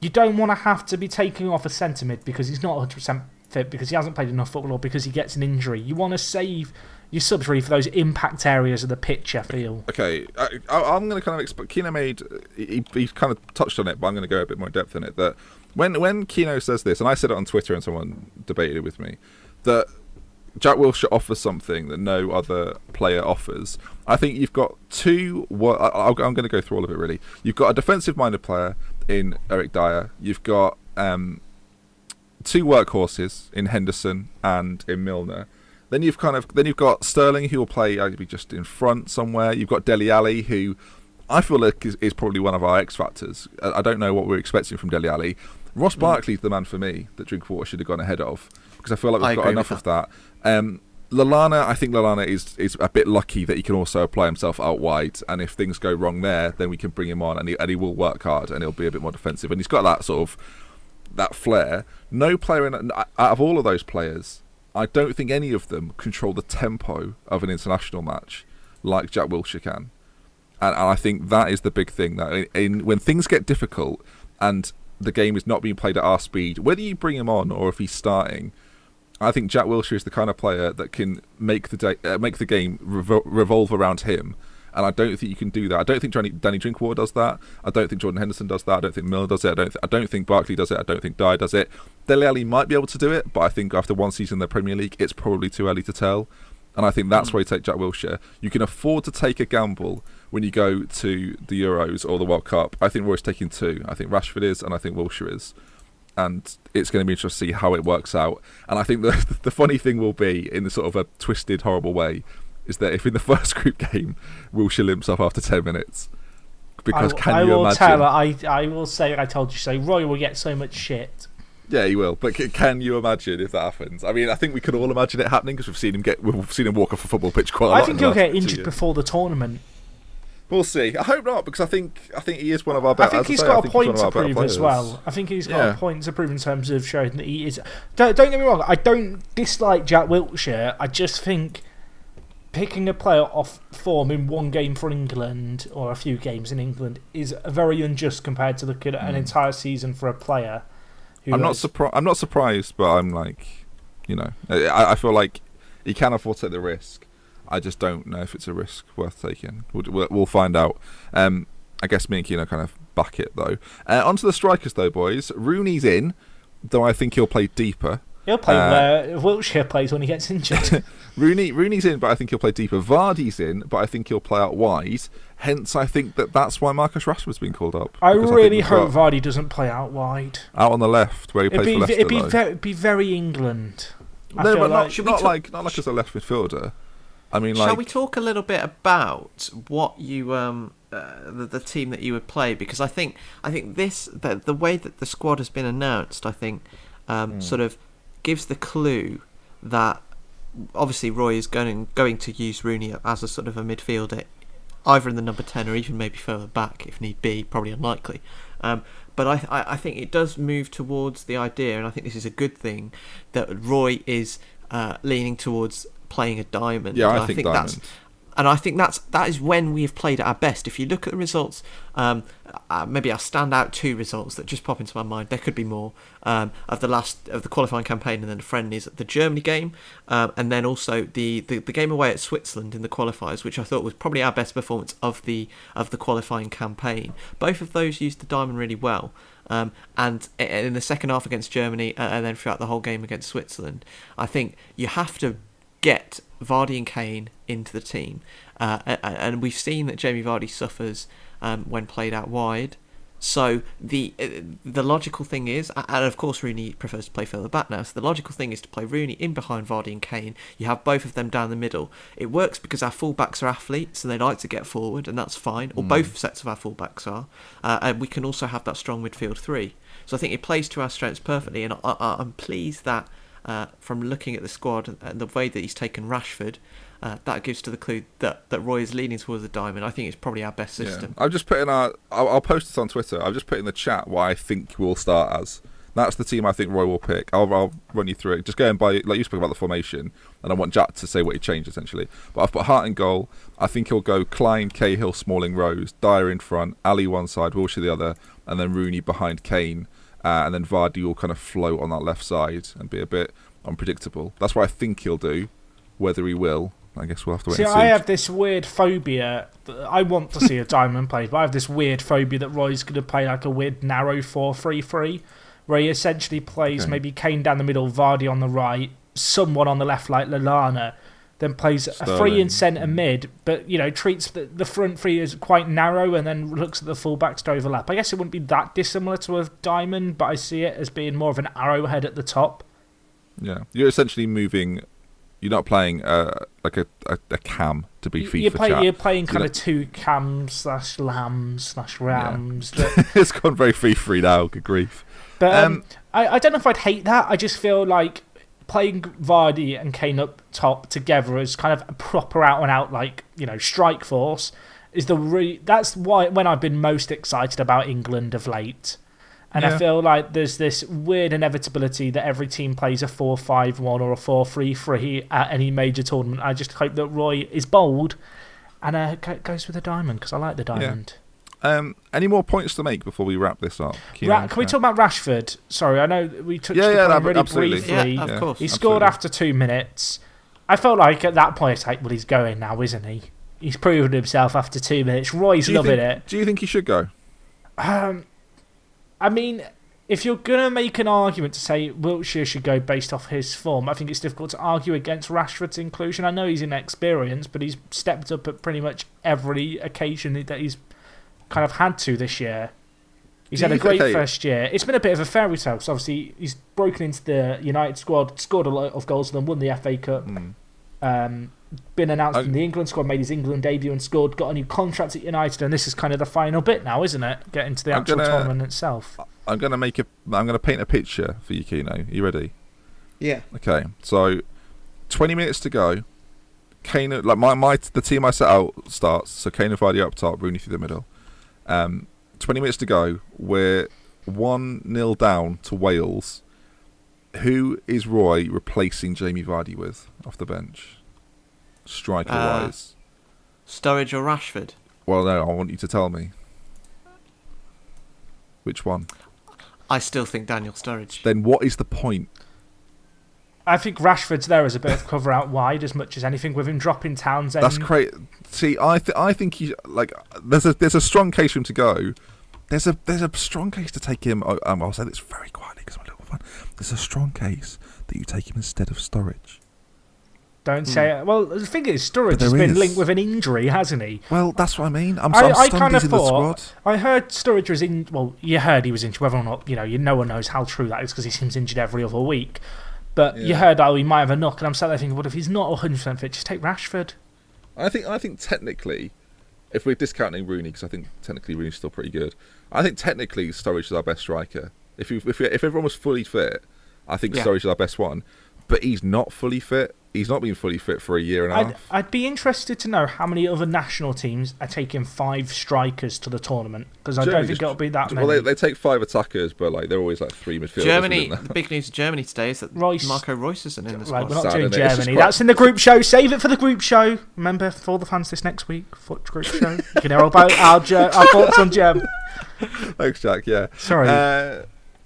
you don't want to have to be taking off a centre-mid because he's not 100% fit, because he hasn't played enough football, or because he gets an injury. You want to save your subs really for those impact areas of the pitch, I feel. Okay, I'm going to kind of... Kino made... He kind of touched on it, but I'm going to go a bit more in depth in it, that when Kino says this, and I said it on Twitter and someone debated it with me, that Jack Wilshere offers something that no other player offers. I think you've got two... I'm going to go through all of it, really. You've got a defensive-minded player in Eric Dyer. You've got two workhorses in Henderson and in Milner. Then you've got Sterling, who will play maybe just in front somewhere. You've got Dele Alli, who I feel like is probably one of our X factors. I don't know what we're expecting from Dele Alli. Ross Barkley's the man for me that Drinkwater should have gone ahead of, because I feel like we've got enough of that. Lallana, I think Lallana is a bit lucky that he can also apply himself out wide, and if things go wrong there, then we can bring him on, and he will work hard, and he'll be a bit more defensive, and he's got that sort of that flair. No player out of all of those players, I don't think any of them control the tempo of an international match like Jack Wilshere can, and I think that is the big thing, that when things get difficult and the game is not being played at our speed, whether you bring him on or if he's starting, I think Jack Wilshere is the kind of player that can make the game revolve around him, and I don't think you can do that. I don't think Danny Drinkwater does that. I don't think Jordan Henderson does that. I don't think Milner does it. I don't think Barkley does it. I don't think Dyer does it. Dele Alli might be able to do it, but I think after one season in the Premier League, it's probably too early to tell. And I think that's why you take Jack Wilshere. You can afford to take a gamble when you go to the Euros or the World Cup. I think Roy's taking two. I think Rashford is, and I think Wilshere is. And it's going to be interesting to see how it works out. And I think the funny thing will be, in the sort of a twisted, horrible way, is that if in the first group game Wilshere limps up after 10 minutes because I you will imagine? tell her. I will say I told you so. Roy will get so much shit. Yeah, he will. But can you imagine if that happens? I mean, I think we could all imagine it happening because we've seen him walk off a football pitch quite a lot. I think he'll get injured before the tournament. We'll see. I hope not, because I think he is one of our better. I think he's got a point to prove as well. I think he's got a point to prove in terms of showing that he is. Don't get me wrong. I don't dislike Jack Wilshere. I just think picking a player off form in one game for England or a few games in England is very unjust compared to looking at an entire season for a player. I'm not surprised, but I'm like, I feel like he can afford to take the risk. I just don't know if it's a risk worth taking. We'll find out. I guess me and Kino kind of back it, though. Onto the strikers, though, boys. Rooney's in, though I think he'll play deeper. He'll play where Wilshere plays when he gets injured. Rooney's in, but I think he'll play deeper. Vardy's in, but I think he'll play out wide. Hence, I think that's why Marcus Rashford's been called up. I really hope Vardy doesn't play out wide. Out on the left, where he plays for Leicester. It'd be very England. No, but not like as a left midfielder. I mean, shall we talk a little bit about what you the team that you would play? Because I think the way that the squad has been announced, I think sort of gives the clue that obviously Roy is going to use Rooney as a sort of a midfielder, either in the number 10 or even maybe further back if need be. Probably unlikely. But I think it does move towards the idea, and I think this is a good thing, that Roy is leaning towards playing a diamond. Yeah, I think diamond. I think that is when we have played at our best. If you look at the results, maybe I'll stand out 2 results that just pop into my mind. There could be more of the qualifying campaign, and then the friendlies, the Germany game, and then also the game away at Switzerland in the qualifiers, which I thought was probably our best performance of the qualifying campaign. Both of those used the diamond really well. And in the second half against Germany, and then throughout the whole game against Switzerland, I think you have to get Vardy and Kane into the team, and we've seen that Jamie Vardy suffers when played out wide. So the logical thing is, and of course Rooney prefers to play further back now, so the logical thing is to play Rooney in behind Vardy and Kane. You have both of them down the middle. It works because our fullbacks are athletes, so they like to get forward, and that's fine, or both sets of our fullbacks are, and we can also have that strong midfield 3. So I think it plays to our strengths perfectly, and I'm pleased that from looking at the squad and the way that he's taken Rashford, that gives to the clue that Roy is leaning towards the diamond. I think it's probably our best system. I've just put in I'll post this on Twitter. I've just put in the chat what I think we'll start as. That's the team I think Roy will pick. I'll run you through it. Just going by, like you spoke about the formation, and I want Jack to say what he changed essentially. But I've put Hart in goal. I think he'll go Klein, Cahill, Smalling, Rose, Dyer in front, Ali one side, Wilshere the other, and then Rooney behind Kane. And then Vardy will kind of float on that left side and be a bit unpredictable. That's what I think he'll do. Whether he will, I guess we'll have to wait and see. I have this weird phobia. I want to see a diamond played, but I have this weird phobia that Roy's going to play like a weird narrow 4-3-3, where he essentially plays maybe Kane down the middle, Vardy on the right, someone on the left like Lallana, then plays a 3 in centre mid, but treats the front 3 as quite narrow and then looks at the fullbacks to overlap. I guess it wouldn't be that dissimilar to a diamond, but I see it as being more of an arrowhead at the top. Yeah, you're essentially moving. You're not playing like a cam to be FIFA. You're playing kind of 2 cams / lambs / rams. Yeah. It's gone very free now. Good grief. But I don't know if I'd hate that. I just feel like playing Vardy and Kane up top together as kind of a proper out and out strike force is that's why when I've been most excited about England of late. And I feel like there's this weird inevitability that every team plays a 4-5-1 or a 4-3-3 at any major tournament. I just hope that Roy is bold and goes with a diamond, because I like the diamond. Yeah. Any more points to make before we wrap this up? Can we talk about Rashford? Sorry, I know we touched upon really briefly. Yeah, of course. He scored after 2 minutes. I felt like at that point, he's going now, isn't he? He's proven himself after 2 minutes. Roy's loving it. Do you think he should go? I mean, if you're going to make an argument to say Wilshere should go based off his form, I think it's difficult to argue against Rashford's inclusion. I know he's inexperienced, but he's stepped up at pretty much every occasion that he's kind of had to this year. He's had a great first year. It's been a bit of a fairy tale. So obviously, he's broken into the United squad, scored a lot of goals, and then won the FA Cup. been announced in the England squad, made his England debut and scored, got a new contract at United, and this is kind of the final bit now, isn't it? Getting to the actual tournament itself. I'm going to paint a picture for you, Kino. You ready? Yeah. Okay, so 20 minutes to go. Kane, like the team I set out starts. So Kane and Vardy up top, Rooney through the middle. 20 minutes to go. We're 1-0 down to Wales. Who is Roy replacing Jamie Vardy with off the bench? Striker-wise. Sturridge or Rashford? Well, no, I want you to tell me. Which one? I still think Daniel Sturridge. Then what is the point? I think Rashford's there as a bit of cover out wide as much as anything, with him dropping Townsend. That's great. See, I think he there's a strong case for him to go. There's a strong case to take him. I'll say this very quietly because I'm a little fun. There's a strong case that you take him instead of Sturridge. Don't say it. Well, the thing is, Sturridge has been linked with an injury, hasn't he? Well, that's what I mean. I'm I stunned kind of he's in the thought. squad. I heard Sturridge was in. Well, you heard he was injured. Whether or not no one knows how true that is because he seems injured every other week. But you heard he might have a knock, and I'm sat there thinking, what if he's not 100% fit? Just take Rashford. I think technically, if we're discounting Rooney, because I think technically Rooney's still pretty good. I think technically Sturridge is our best striker. If everyone was fully fit, I think Sturridge is our best one. But he's not fully fit. He's not been fully fit for a year and a half. I'd be interested to know how many other national teams are taking 5 strikers to the tournament, because I don't think it'll be that many. Well, they take 5 attackers, but they're always 3 midfielders. Germany, the big news in Germany today is that Marco Reus isn't in the squad. Right, we're not doing Germany. That's in the group show. Save it for the group show. Remember, for the fans this next week, group show. You can hear all about our thoughts on Germany. Thanks, Jack. Yeah. Sorry.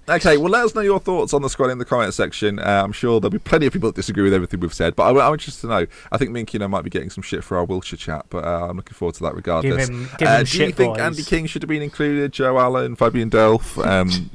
Okay, well, let us know your thoughts on the squad in the comment section. I'm sure there'll be plenty of people that disagree with everything we've said, but I'm interested to know. I think me and Kino might be getting some shit for our Wilshere chat, but I'm looking forward to that regardless. Give him do shit, you think boys. Andy King should have been included? Joe Allen, Fabian Delph,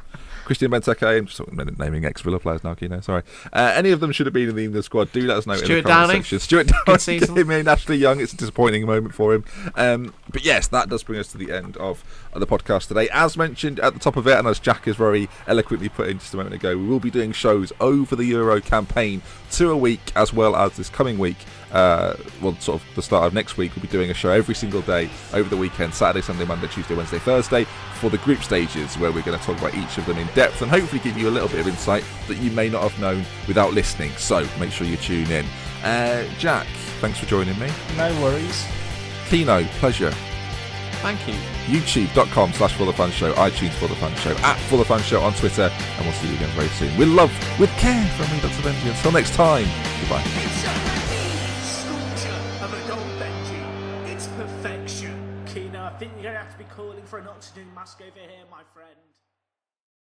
Christian Benteke? I'm just naming ex-Villa players now, Kino. Sorry. Any of them should have been in the England squad. Do let us know in the comment section. Stuart Downing came in. Ashley Young. It's a disappointing moment for him. But yes, that does bring us to the end of the podcast today. As mentioned at the top of it, and as Jack has very eloquently put in just a moment ago, we will be doing shows over the Euro campaign 2 a week, as well as this coming week. Sort of the start of next week, we'll be doing a show every single day over the weekend, Saturday, Sunday, Monday, Tuesday, Wednesday, Thursday, for the group stages, where we're going to talk about each of them in depth and hopefully give you a little bit of insight that you may not have known without listening. So make sure you tune in. Jack, thanks for joining me. No worries. Kino, pleasure. Thank you. YouTube.com/ForTheFans Show, iTunes ForTheFans Show, @ForTheFans Show on Twitter, and we'll see you again very soon. With love, with care from me, Dr. Benji. Until next time, goodbye. It's a sculpture of a gold Benji. It's perfection. Kino, I think you're going to have to be calling for an oxygen mask over here, my friend.